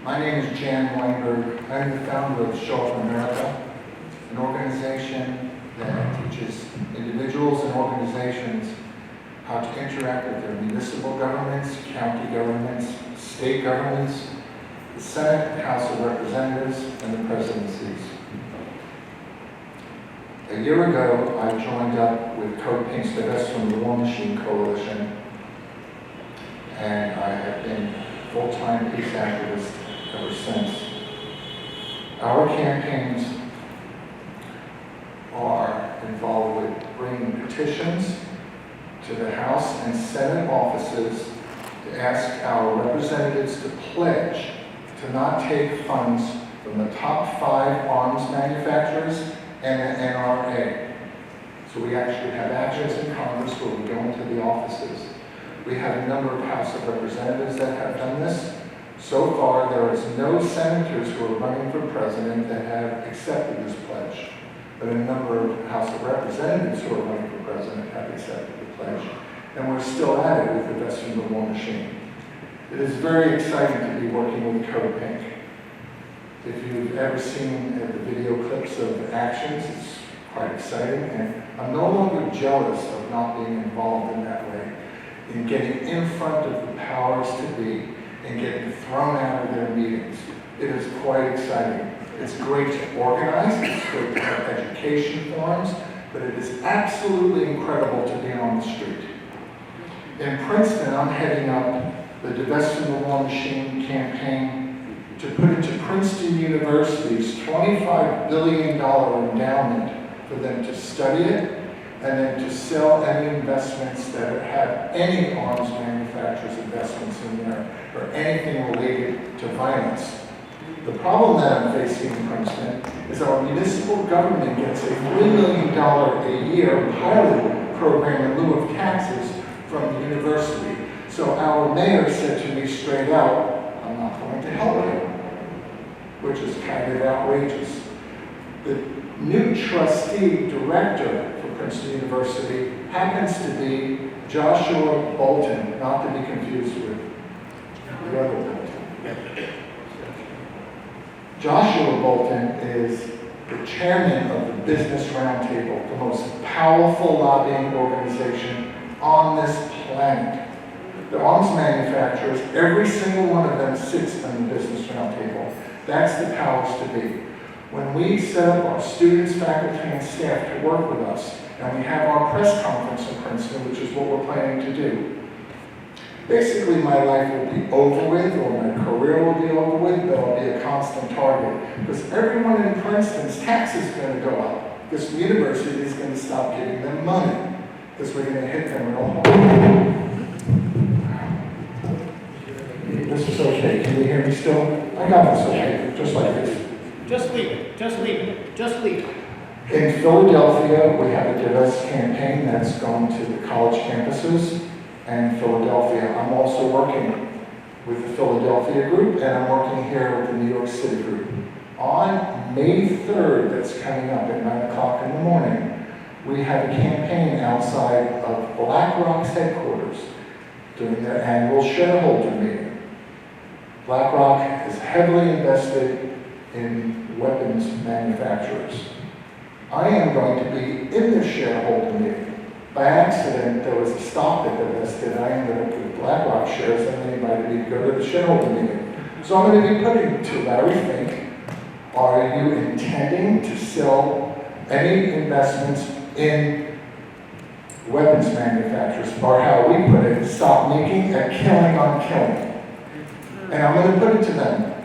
Speaker 5: My name is Jan Weinberg. I'm the founder of Show Up America, an organization that teaches individuals and organizations how to interact with their municipal governments, county governments, state governments, the Senate, the House of Representatives, and the presidencies. A year ago, I joined up with CodePink's Divest from the War Machine Coalition, and I have been full-time peace activist ever since. Our campaigns are involved with bringing petitions to the House and Senate offices to ask our representatives to pledge to not take funds from the top 5 arms manufacturers and the NRA. So we actually have actions in Congress where we go into the offices. We have a number of House of Representatives that have done this. So far, there is no senators who are running for president that have accepted this pledge. But a number of House of Representatives who are running for president have accepted the pledge. And we're still at it with the Divest from the War Machine. It is very exciting to be working with CodePink. If you've ever seen the video clips of actions, it's quite exciting. And I'm no longer jealous of not being involved in that way, in getting in front of the powers to be and getting thrown out of their meetings. It is quite exciting. It's great to organize, it's great to have education forums, but it is absolutely incredible to be on the street. In Princeton, I'm heading up the Divest from the War Machine campaign to put into Princeton University's $25 billion endowment for them to study it and then to sell any investments that have any arms manufacturers' investments in there or anything related to violence. The problem that I'm facing in Princeton is our municipal government gets a $3 million a year pilot program in lieu of taxes from the university. So our mayor said to me straight out, I'm not going to help you, which is kind of outrageous. The new trustee director for Princeton University happens to be Joshua Bolton, not to be confused with the other Bolton. Joshua Bolton is the chairman of the Business Roundtable, the most powerful lobbying organization on this planet. The arms manufacturers, every single one of them sits on the Business Roundtable. That's the powers to be. When we set up our students, faculty, and staff to work with us, and we have our press conference in Princeton, which is what we're planning to do, basically my life will be over with, or my career will be over with, but I'll be a constant target. Because everyone in Princeton's taxes is going to go up. This university is going to stop giving them money, because we're going to hit them real hard. This is okay. Can you hear me still? I got this okay, just like this.
Speaker 1: Just leave it, just leave it, just leave it.
Speaker 5: In Philadelphia, we have a Divest campaign that's going to the college campuses and Philadelphia. I'm also working with the Philadelphia group, and I'm working here with the New York City group. On May 3rd, that's coming up at 9 o'clock in the morning, we have a campaign outside of BlackRock's headquarters during their annual shareholder meeting. BlackRock is heavily invested in weapons manufacturers. I am going to be in the shareholder meeting. By accident, there was a stock that divested. I ended up with BlackRock shares, and they invited me to go to the shareholder meeting. So I'm going to be putting to Larry Fink, are you intending to sell any investments in weapons manufacturers, or how we put it, stop making a killing on killing? And I'm going to put it to them.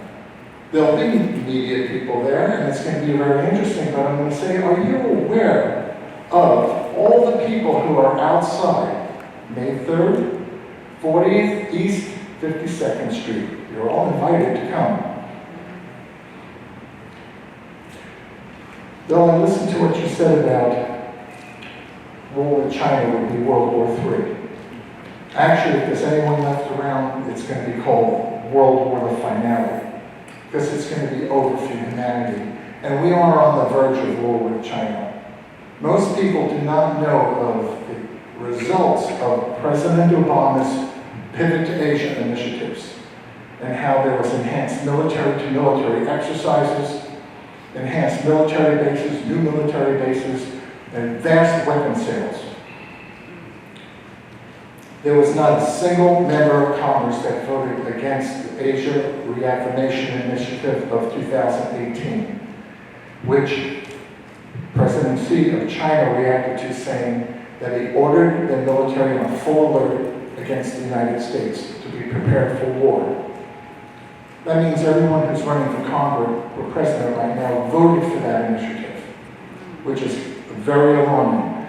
Speaker 5: There'll be media people there, and it's going to be very interesting, but I'm going to say, are you aware of all the people who are outside May 3rd, 40th East 52nd Street? You're all invited to come. Bill, I listened to what you said about war with China would be World War III. Actually, if there's anyone left around, it's going to be called World War the Finale, because it's going to be over for humanity. And we are on the verge of war with China. Most people do not know of the results of President Obama's Pivot to Asia initiatives and how there was enhanced military-to-military exercises, enhanced military bases, new military bases, and vast weapon sales. There was not a single member of Congress that voted against the Asia Reaffirmation Initiative of 2018, which President Xi of China reacted to, saying that he ordered the military on full alert against the United States to be prepared for war. That means everyone who's running for Congress or president right now voted for that initiative, which is very alarming.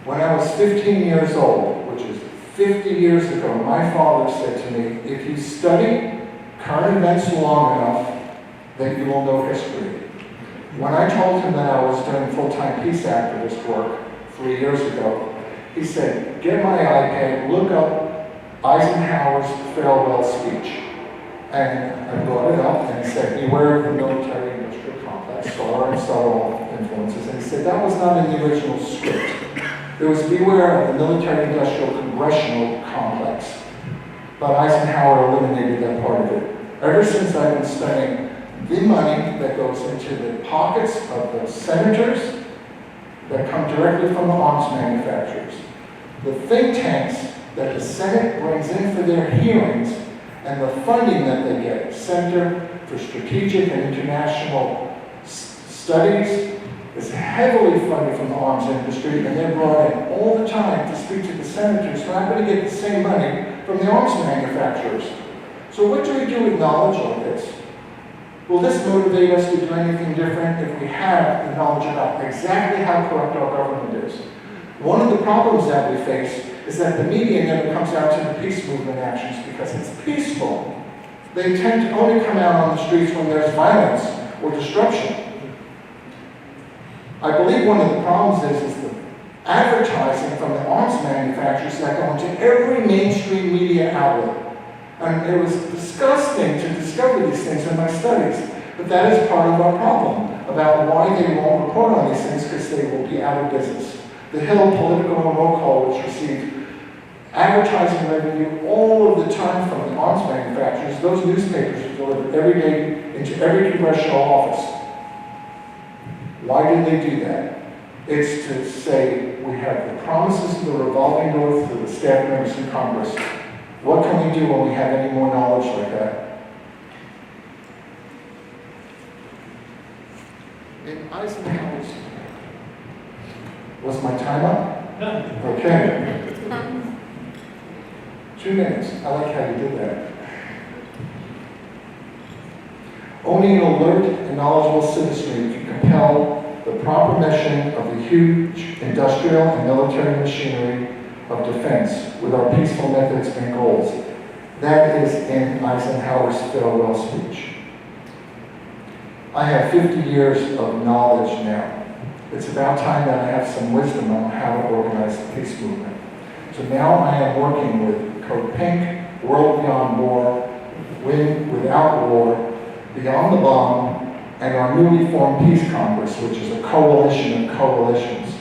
Speaker 5: When I was 15 years old, which is 50 years ago, my father said to me, if you study current events long enough, then you will know history. When I told him that I was doing full-time peace activist work 3 years ago, he said, get my iPad, look up Eisenhower's farewell speech. And I brought it up and he said, beware of the military-industrial complex, solar and subtle influences. And he said, that was not in the original script. It was beware of the military-industrial congressional complex. But Eisenhower eliminated that part of it. Ever since I've been studying the money that goes into the pockets of the senators that come directly from the arms manufacturers, the think tanks that the Senate brings in for their hearings, and the funding that they get, Center for Strategic and International Studies, is heavily funded from the arms industry, and they're brought in all the time to speak to the senators who are going to get the same money from the arms manufacturers. So what do we do with knowledge like this? Will this motivate us to do anything different if we have the knowledge about exactly how corrupt our government is? One of the problems that we face is that the media never comes out to the peace movement actions because it's peaceful. They tend to only come out on the streets when there's violence or disruption. I believe one of the problems is the advertising from the arms manufacturers that go into every mainstream media outlet. And it was disgusting to discover these things in my studies. But that is part of our problem about why they won't report on these things, because they will be out of business. The Hill, Political, and Roll Call, which receive advertising revenue all of the time from the arms manufacturers, those newspapers are delivered every day into every congressional office. Why do they do that? It's to say we have the promises of the revolving door for the staff members in Congress. What can we do when we have any more knowledge like that? In Eisenhower's... Was my time up?
Speaker 3: No.
Speaker 5: Okay. 2 minutes. I like how you did that. Only an alert and knowledgeable citizenry can compel the proper mission of the huge industrial and military machinery of defense with our peaceful methods and goals. That is in Eisenhower's farewell speech. I have 50 years of knowledge now. It's about time that I have some wisdom on how to organize the peace movement. So now I am working with CodePink, World Beyond War, Win Without War, Beyond the Bomb, and our newly formed Peace Congress, which is a coalition of coalitions.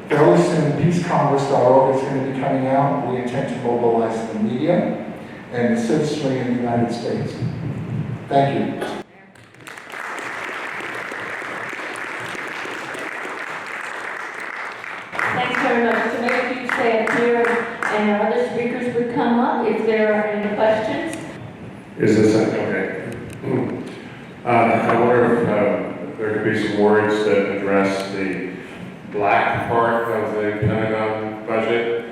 Speaker 5: Fairly soon, peacecongress.org is going to be coming out. We intend to mobilize the media and the citizenry in the United States. Thank you.
Speaker 2: Thanks very much. So maybe if you stay up here and our other speakers would come up if there are any questions.
Speaker 6: Is this okay? I wonder if there could be some words that address the black part of the Pentagon budget.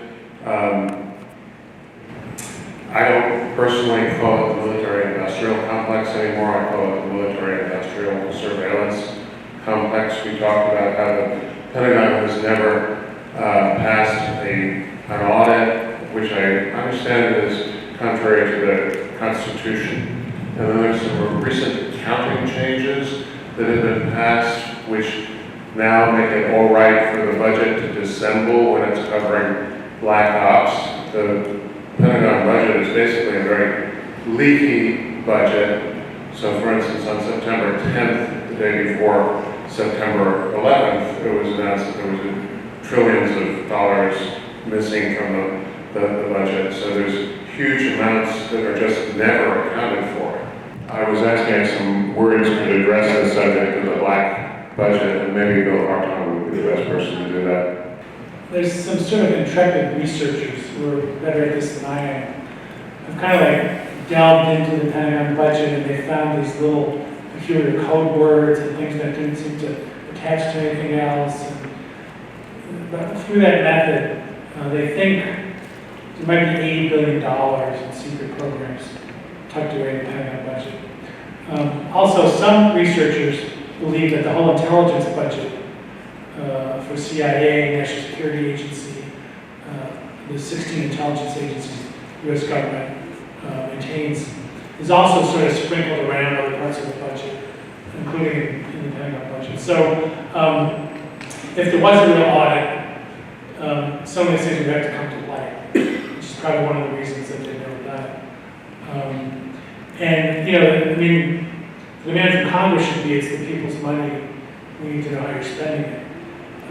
Speaker 6: I don't personally call it the military industrial complex anymore. I call it the military industrial surveillance complex. We talked about how the Pentagon has never passed an audit, which I understand is contrary to the Constitution. And then there's some recent accounting changes that have been passed, which now make it all right for the budget to dissemble when it's covering black ops. The Pentagon budget is basically a very leaky budget. So for instance, on September 10th, the day before September 11th, it was announced that there was trillions of dollars missing from the budget. So there's huge amounts that are just never accounted for. I was asking some words to address the subject of the black budget, and maybe Bill Hartung would be the best person to do that.
Speaker 3: There's some sort of intrepid researchers who are better at this than I am. I've kind of like delved into the Pentagon budget, and they found these little peculiar code words and things that didn't seem to attach to anything else. But through that method, they think there might be $80 billion in secret programs tucked away in the Pentagon budget. Also, some researchers believe that the whole intelligence budget for CIA, National Security Agency, the 16 intelligence agencies the U.S. government maintains, is also sort of sprinkled around other parts of the budget, including in the Pentagon budget. So, if there was a real audit, some of these things would have to come to light, which is probably one of the reasons that they've never done it. And, you know, I mean, the demand from Congress should be, it's the people's money, we need to know how you're spending it.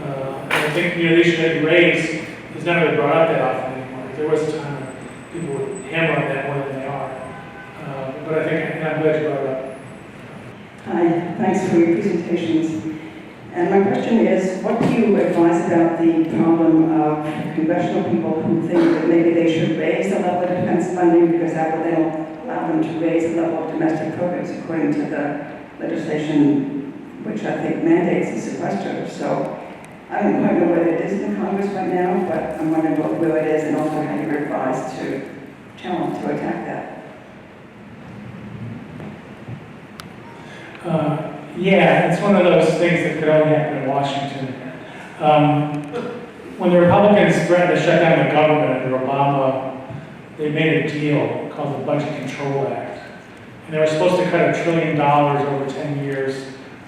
Speaker 3: And I think, you know, the issue that you raised is not really brought up that often anymore. There was a time when people would hammer on that more than they are. But I think, and I'm glad you brought it up.
Speaker 7: Hi, thanks for your presentations. And my question is, what do you advise about the problem of congressional people who think that maybe they should raise the level of defense funding because that would then allow them to raise the level of domestic programs according to the legislation, which I think mandates a sequester. So I don't quite know whether it is in Congress right now, but I'm wondering where it is and also how you're advised to challenge, to attack that.
Speaker 3: Yeah, it's one of those things that could only happen in Washington. When the Republicans threatened to shut down the government under Obama, they made a deal called the Budget Control Act. And they were supposed to cut $1 trillion over 10 years,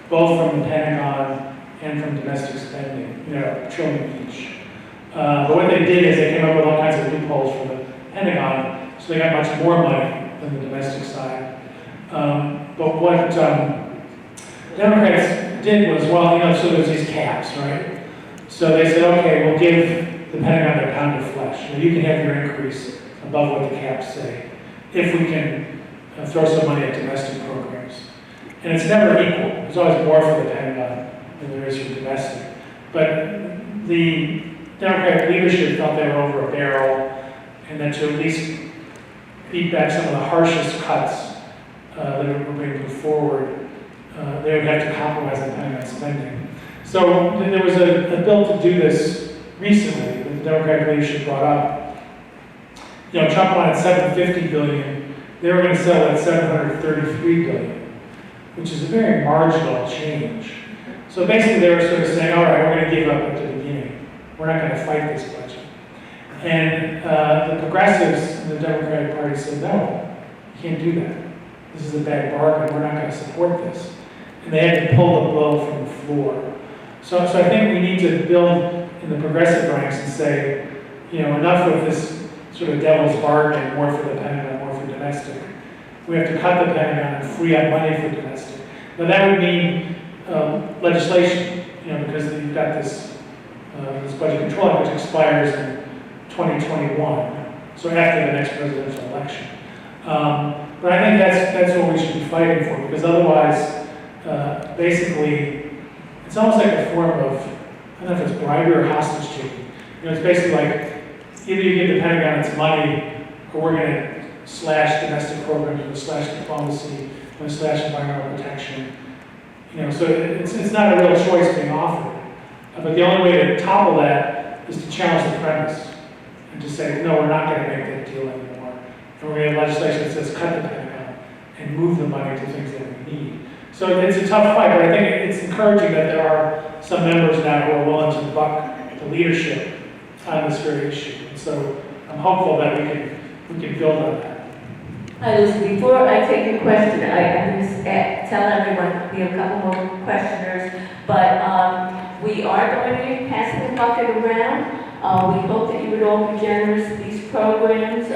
Speaker 3: both from the Pentagon and from domestic spending, you know, $1 trillion each. But what they did is they came up with all kinds of loopholes for the Pentagon, so they got much more money than the domestic side. But what Democrats did was, well, you know, so there's these caps, right? So they said, okay, we'll give the Pentagon their pound of flesh. You know, you can have your increase above what the caps say, if we can throw some money at domestic programs. And it's never equal. There's always more for the Pentagon than there is for domestic. But the Democratic leadership thought they were over a barrel, and that to at least beat back some of the harshest cuts that were being put forward, they would have to compromise on Pentagon spending. So there was a bill to do this recently that the Democratic leadership brought up. You know, Trump wanted $750 billion. They were going to settle at $733 billion, which is a very marginal change. So basically they were sort of saying, all right, we're going to give up at the beginning. We're not going to fight this budget. And the progressives in the Democratic Party said, no, you can't do that. This is a bad bargain. We're not going to support this. And they had to pull the blow from the floor. So I think we need to build in the progressive ranks and say, you know, enough of this sort of devil's bargain, more for the Pentagon, more for domestic. We have to cut the Pentagon and free up money for domestic. Now that would mean legislation, you know, because you've got this budget control act which expires in 2021, so after the next presidential election. But I think that's what we should be fighting for, because otherwise, basically, it's almost like a form of, I don't know if it's bribery or hostage taking. You know, it's basically like, either you give the Pentagon its money, or we're going to slash domestic programs, we're going to slash diplomacy, we're going to slash environmental protection. You know, so it's not a real choice being offered. But the only way to topple that is to challenge the premise and to say, no, we're not going to make that deal anymore. And we're going to have legislation that says cut the Pentagon. and move the money to things that we need. So it's a tough fight, but I think it's encouraging that there are some members now who are willing to buck the leadership on this very issue. And so I'm hopeful that we can build on that.
Speaker 2: Hi, Lucy. Before I take your question, I'm going to tell everyone we have a couple more questioners, but we are going to be passing the bucket around. We hope that you would all be generous to these programs.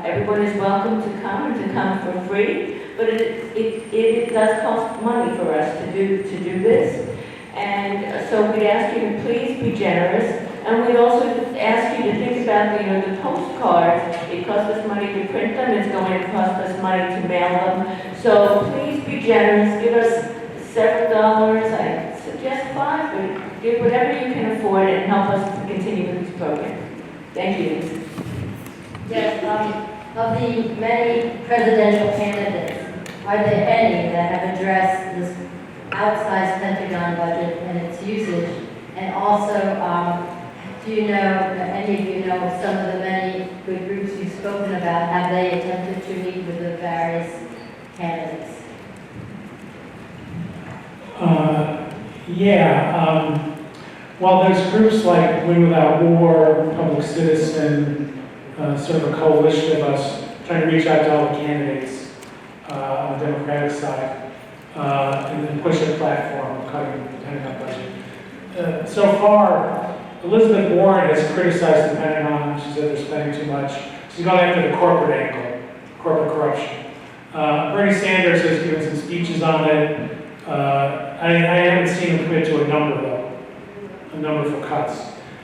Speaker 2: Everyone is welcome to come and to come for free, but it does cost money for us to do this. And so we'd ask you to please be generous. And we'd also ask you to think about the postcards. It costs us money to print them. It's going to cost us money to mail them. So please be generous. Give us several dollars. I suggest $5, but give whatever you can afford and help us to continue with this program. Thank you.
Speaker 8: Yes, of the many presidential candidates, are there any that have addressed this outsized Pentagon budget and its usage? And also, do you know, any of you know, some of the many good groups you've spoken about, have they attempted to meet with the various candidates?
Speaker 3: Well, there's groups like Win Without War, Public Citizen, sort of a coalition of us trying to reach out to all the candidates on the Democratic side and then push a platform of cutting the Pentagon budget. So far, Elizabeth Warren has criticized the Pentagon. She said they're spending too much. She's gone after the corporate angle, corporate corruption. Bernie Sanders has given some speeches on it. I haven't seen him commit to a number, though, a number for cuts.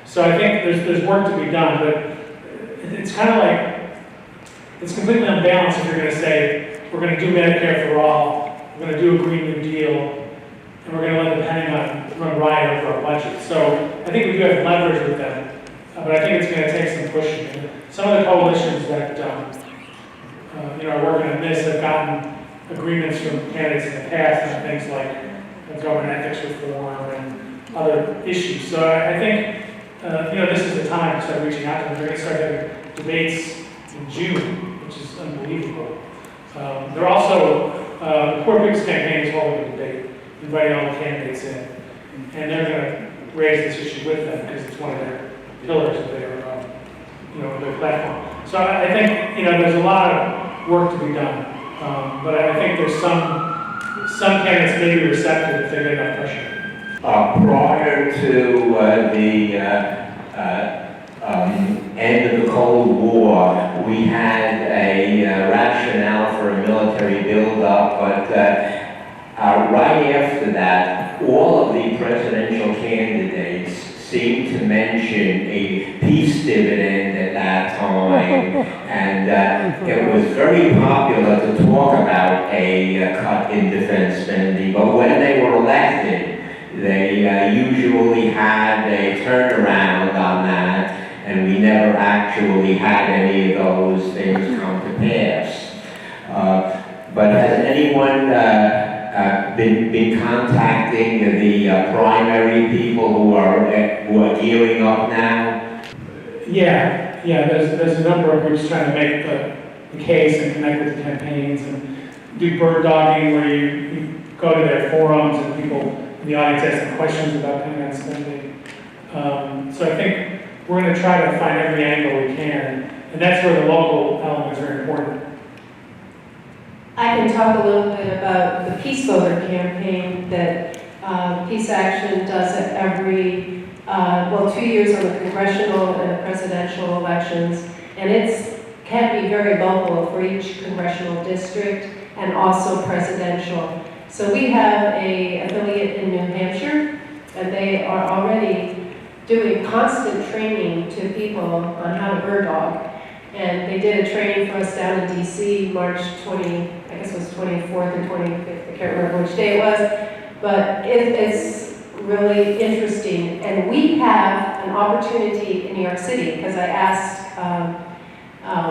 Speaker 3: So I think there's work to be done, but it's kind of like, it's completely unbalanced if you're going to say, we're going to do Medicare for all, we're going to do a Green New Deal, and we're going to let the Pentagon run riot over our budget. So I think we do have leverage with them, but I think it's going to take some pushing. And some of the coalitions that are working on this have gotten agreements from candidates in the past on things like government ethics reform and other issues. So I think this is the time to start reaching out to them. They're going to start having debates in June, which is unbelievable. They're also the CodePink campaign is holding a debate, inviting all the candidates in, and they're going to raise this issue with them because it's one of their pillars of their, their platform. So I think there's a lot of work to be done, but I think there's some candidates may be receptive if they get enough pressure.
Speaker 9: Prior to the end of the Cold War, we had a rationale for a military buildup, but right after that, all of the presidential candidates seemed to mention a peace dividend at that time, and it was very popular to talk about a cut in defense spending, but when they were elected, they usually had a turnaround on that, and we never actually had any of those things come to pass. But has anyone been contacting the primary people who are gearing up now?
Speaker 3: Yeah. There's a number of groups trying to make the case and connect with the campaigns and do bird dogging, where you go to their forums and people in the audience ask them questions about Pentagon spending. So I think we're going to try to find every angle we can, and that's where the local element is very important.
Speaker 4: I can talk a little bit about the Peace Voter campaign that Peace Action does at every, 2 years on the congressional and the presidential elections. And it can be very local for each congressional district and also presidential. So we have an affiliate in New Hampshire, and they are already doing constant training to people on how to bird dog. And they did a training for us down in DC, March 24th or 25th, I can't remember which day it was, but it's really interesting. And we have an opportunity in New York City, because I asked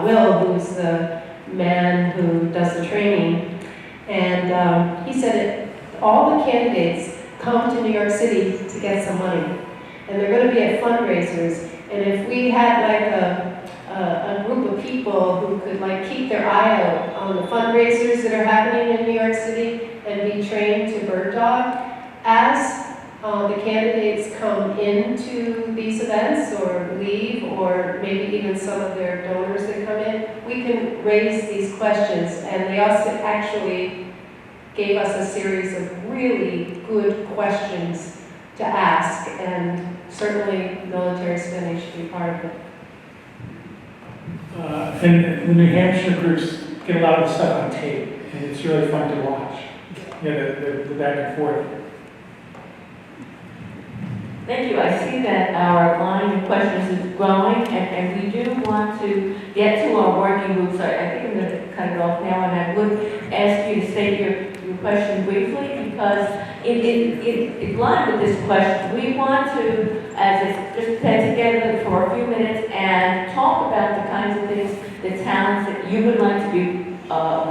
Speaker 4: Will, who's the man who does the training, and he said all the candidates come to New York City to get some money. And they're going to be at fundraisers. And if we had like a a group of people who could like keep their eye out on the fundraisers that are happening in New York City and be trained to bird dog. As the candidates come into these events or leave, or maybe even some of their donors that come in, we can raise these questions. And they also actually gave us a series of really good questions to ask, and certainly military spending should be part of it.
Speaker 3: And the New Hampshire groups get a lot of the stuff on tape, and it's really fun to watch. You know, the back and forth.
Speaker 2: Thank you. I see that our line of questions is growing, and we do want to get to our working groups. I think I'm going to cut it off now, and I would ask you to state your question briefly, because in line with this question, we want to, just get together for a few minutes and talk about the kinds of things, the towns that you would like to be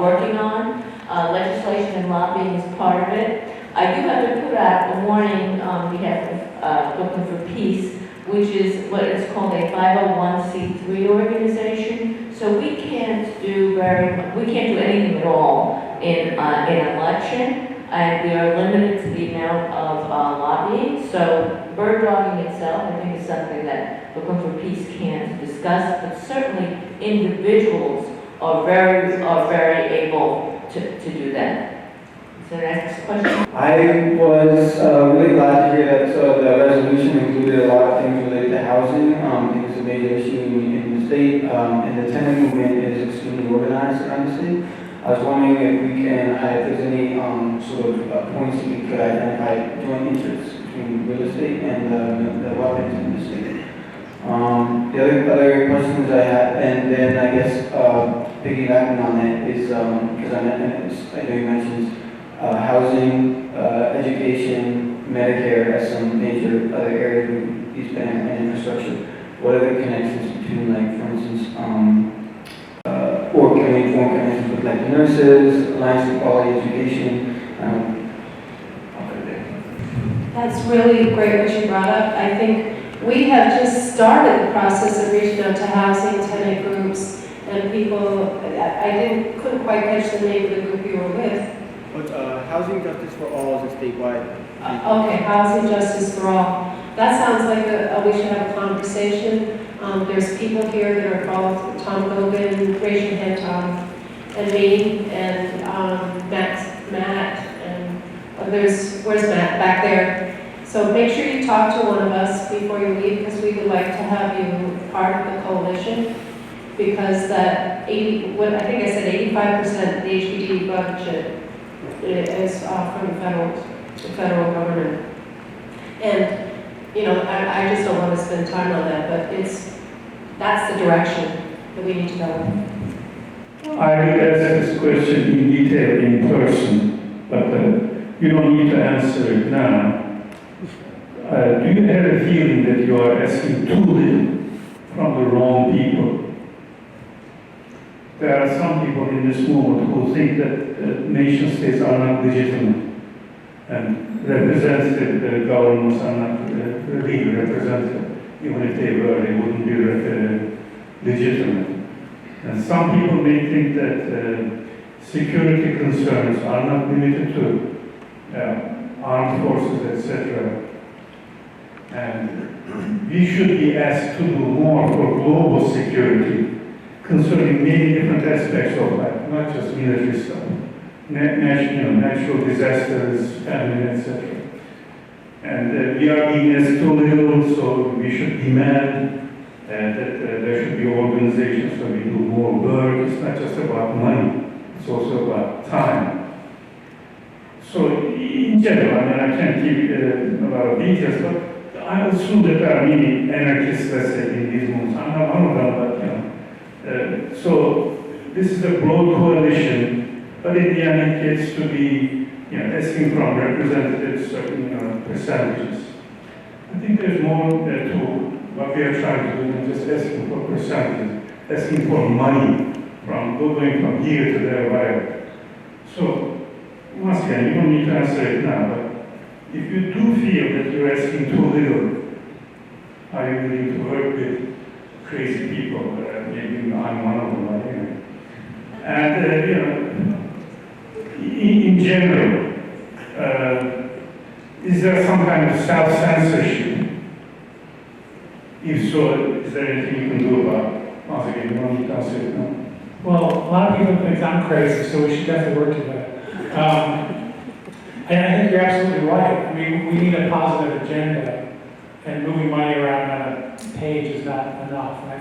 Speaker 2: working on. Legislation and lobbying is part of it. I do have to put out a warning on behalf of Looking for Peace, which is what is called a 501c3 organization. So we can't do anything at all in an election, and we are limited to the amount of lobbying. So bird dogging itself, I think, is something that Looking for Peace can't discuss, but certainly individuals are very able to do that. So next question.
Speaker 10: I was really glad to hear that the resolution included a lot of things related to housing. I think it's a major issue in the state, and the tenant movement is extremely organized around the state. I was wondering if we can, if there's any sort of points that we could identify joint interests between real estate and the weapons in the state. The other questions I had, and then I guess piggybacking on that is, because I know you mentioned housing, education, Medicare as some major other areas we be spending on infrastructure. What are the connections between, like, for instance, or can we form connections with, like, nurses, Alliance for Quality Education? I'll put it there.
Speaker 4: That's really great what you brought up. I think we have just started the process of reaching out to housing tenant groups and people. I couldn't quite catch the name of the group you were with.
Speaker 10: But Housing Justice for All is a statewide.
Speaker 4: Okay, Housing Justice for All. That sounds like we should have a conversation. There's people here that are involved, Tom Gogan, raise your hand, Tom, and me, and Matt, and where's Matt? Back there. So make sure you talk to one of us before you leave, because we would like to have you part of the coalition, because that I think I said 85% of the HPD budget is from the federal government. And you know, I just don't want to spend time on that, but that's the direction that we need to go in.
Speaker 11: I will ask this question in detail in person, but you don't need to answer it now. Do you have a feeling that you are asking too little from the wrong people? There are some people in this movement who think that nation states are not legitimate, and representative governments are not legally representative. Even if they were, they wouldn't be legitimate. And some people may think that security concerns are not limited to armed forces, etc. And we should be asked to do more for global security concerning many different aspects of life, not just military stuff. Natural disasters, famine, etc. And we are being asked too little, so we should demand that there should be organizations where we do more work. It's not just about money, it's also about time. So in general, I can't give you a lot of details, but I assume that there are many anarchists, let's say, in these movements. I'm not one of them, but so this is a broad coalition, but in the end it gets to be asking from representatives certain percentages. I think there's more to what we are trying to do than just asking for percentages, asking for money from going from here to there, whatever. So once again, you don't need to answer it now, but if you do feel that you're asking too little, are you willing to work with crazy people. Maybe I'm one of them. Anyway. And in general, is there some kind of self-censorship? If so, is there anything you can do about it? Once again, you want to say it now?
Speaker 3: Well, a lot of people think I'm crazy, so we should definitely work together. And I think you're absolutely right. I mean, we need a positive agenda, and moving money around on a page is not enough. And I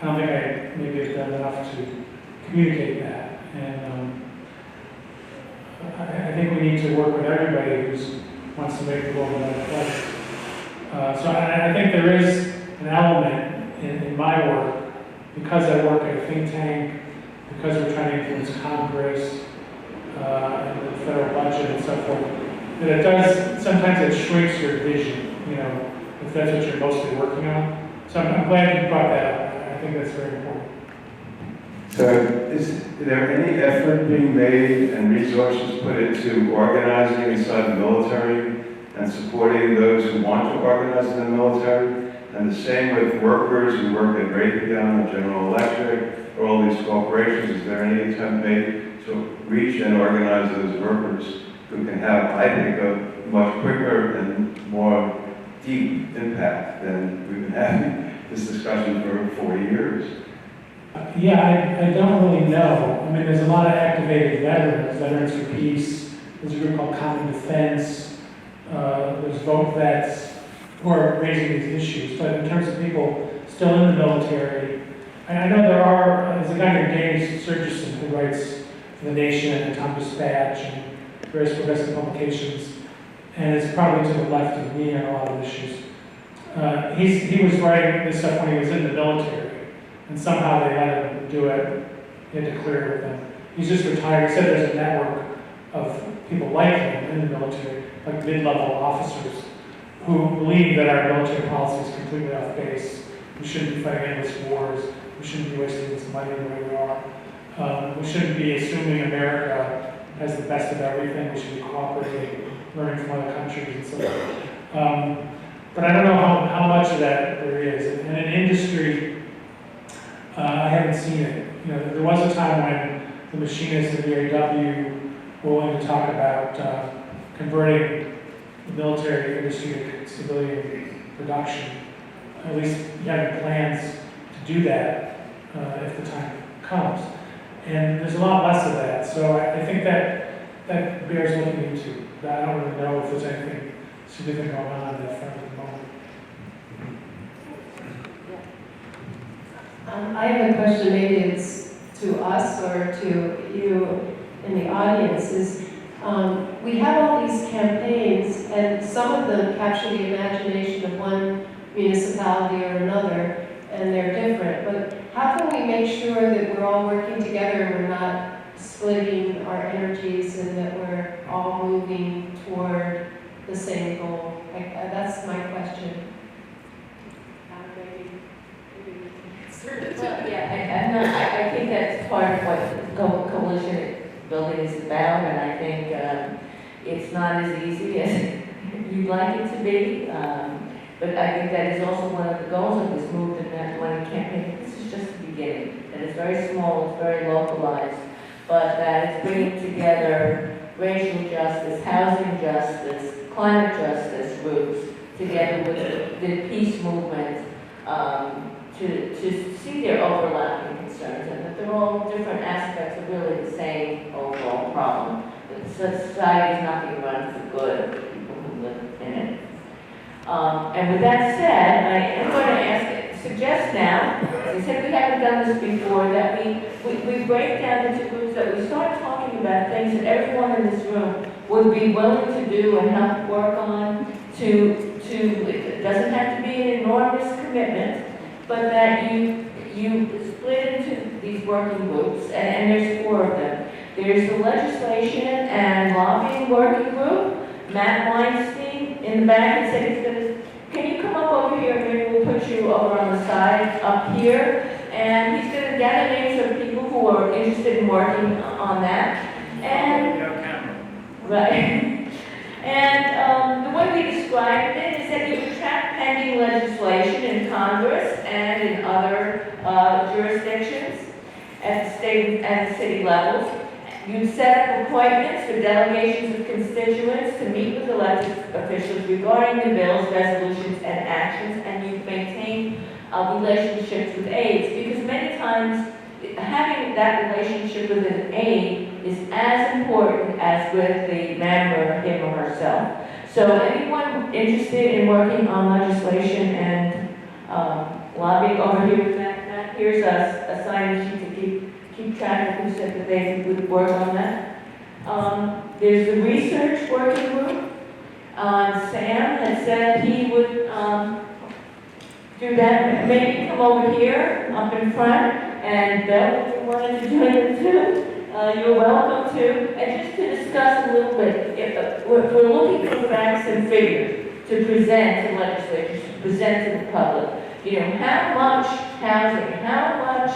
Speaker 3: don't think I maybe have done enough to communicate that. And I think we need to work with everybody who wants to make the world a better place. So I think there is an element in my work, because I work at a think tank, because we're trying to influence Congress, and the federal budget and so forth, that it does, sometimes it shrinks your vision, if that's what you're mostly working on. So I'm glad you brought that up. I think that's very important.
Speaker 12: So is there any effort being made and resources put into organizing inside the military and supporting those who want to organize in the military? And the same with workers who work at Raytheon or General Electric or all these corporations. Is there any attempt made to reach and organize those workers who can have, I think, a much quicker and more deep impact than we've been having this discussion for 4 years?
Speaker 3: Yeah, I don't really know. I mean, there's a lot of activated Veterans for Peace. There's a group called Common Defense. There's Vote Vets who are raising these issues. But in terms of people still in the military, I know there's a guy named Danny Surgerson who writes for The Nation and the Tom Dispatch and various progressive publications, and it's probably to the left of me on a lot of issues. He was writing this stuff when he was in the military, and somehow they let him do it. He had to clear it with them. He's just retired. He said there's a network of people like him in the military, like mid-level officers, who believe that our military policy is completely off base. We shouldn't be fighting endless wars. We shouldn't be wasting this money the way we are. We shouldn't be assuming America has the best of everything. We should be cooperating, learning from other countries and so on. But I don't know how much of that there is. And in industry, I haven't seen it. There was a time when the machinists at the VAW were willing to talk about converting the military industry to civilian production. At least having plans to do that if the time comes. And there's a lot less of that. So I think that bears looking into. I don't really know if there's anything significant going on that front at the moment.
Speaker 4: I have a question, maybe it's to us or to you in the audience, is we have all these campaigns and some of them capture the imagination of one municipality or another, and they're different, but how can we make sure that we're all working together and we're not splitting our energies and that we're all moving toward the same goal? That's my question.
Speaker 2: Well, yeah, I think that's part of what coalition building is about, and I think it's not as easy as you'd like it to be. But I think that is also one of the goals of this movement, that one campaign. This is just the beginning. That it's very small, it's very localized, but that it's bringing together racial justice, housing justice, climate justice groups together with the peace movement to see their overlapping concerns, and that they're all different aspects of really the same overall problem. That society is not being run for good of the people who live in it. And with that said, I am going to suggest now, as I said, we haven't done this before, that we break down into groups, that we start talking about things that everyone in this room would be willing to do and help work on it doesn't have to be an enormous commitment, but that you split into these working groups, and there's 4 of them. There's the legislation and lobbying working group. Matt Weinstein in the back, he said he's going to, can you come up over here, maybe we'll put you over on the side up here, and he's going to gather names of people who are interested in working on that. And, right. And the way we described it is that you track pending legislation in Congress and in other jurisdictions at the state and city levels. You set up appointments for delegations of constituents to meet with elected officials regarding the bills, resolutions, and actions, and you maintain relationships with aides, because many times having that relationship with an aide is as important as with the member, him or herself. So anyone interested in working on legislation and lobbying over here with Matt, here's a sign sheet to keep track of who said that they would work on that. There's the research working group. Sam had said he would do that. Maybe come over here, up in front, and Bill, if you wanted to join it too, you're welcome to. And just to discuss a little bit, if we're looking for facts and figures to present to legislators, to present to the public. You know, how much housing, how much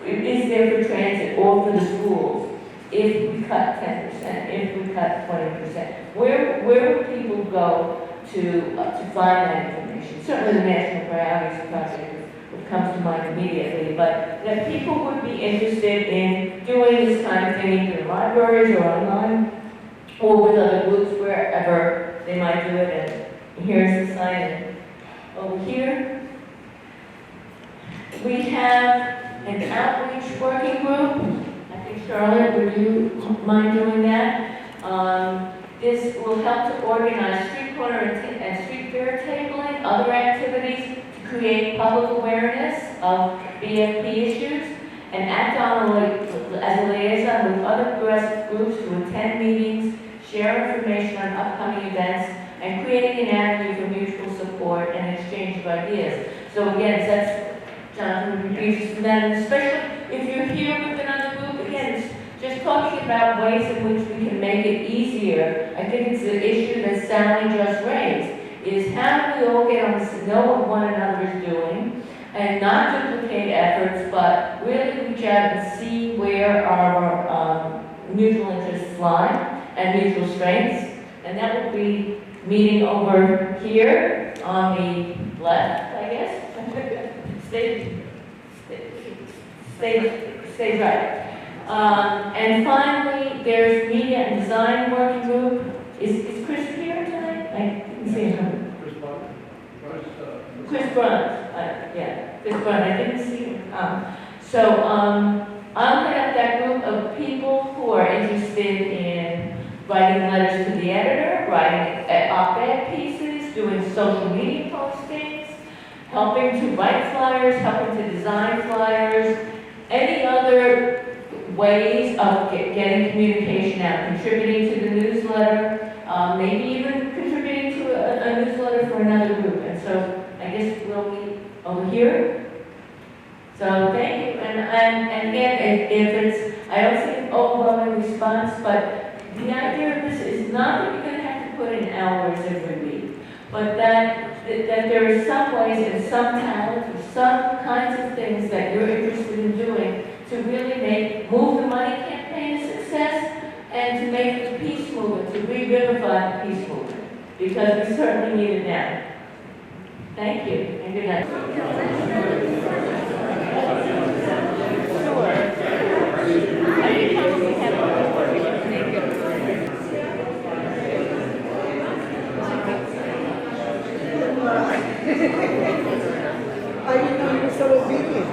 Speaker 2: is there for transit or for the schools if we cut 10%, if we cut 20%? Where would people go to find that information? Certainly the National Priorities Project would come to mind immediately, but that people would be interested in doing this kind of thing either in libraries or online or with other groups, wherever they might do it. And here's the sign over here. We have an outreach working group. I think, Charlotte, would you mind doing that? This will help to organize street corner and street fair tabling, other activities to create public awareness of BFP issues, and act on as a liaison with other progressive groups to attend meetings, share information on upcoming events, and creating an avenue for mutual support and exchange of ideas. So again, that's Jonathan would be interested in that, and especially if you're here with another group, again, it's just talking about ways in which we can make it easier. I think it's the issue that Sally just raised, is how do we all get on this, know what one another is doing, and not duplicate efforts, but really reach out and see where our mutual interests lie and mutual strengths. And that will be meeting over here on the left, I guess. Stay right. And finally, there's media and design working group. Is Chris here tonight? I didn't see him. Chris Bruns. Yeah, Chris Bruns. I didn't see him. I'll head up that group of people who are interested in writing letters to the editor, writing op-ed pieces, doing social media postings, helping to write flyers, helping to design flyers, any other ways of getting communication out, contributing to the newsletter, maybe even contributing to a newsletter for another group. And so I guess we'll meet over here. So thank you. And again, if it's, I don't see an overwhelming response, but the idea of this is not that you're going to have to put in hours every week, but that there are some ways and some talent or some kinds of things that you're interested in doing to really move the money campaign a success and to make the peace movement, to re-vivify the peace movement, because we certainly need it now. Thank you, and good night.
Speaker 13: I didn't know you were so obedient.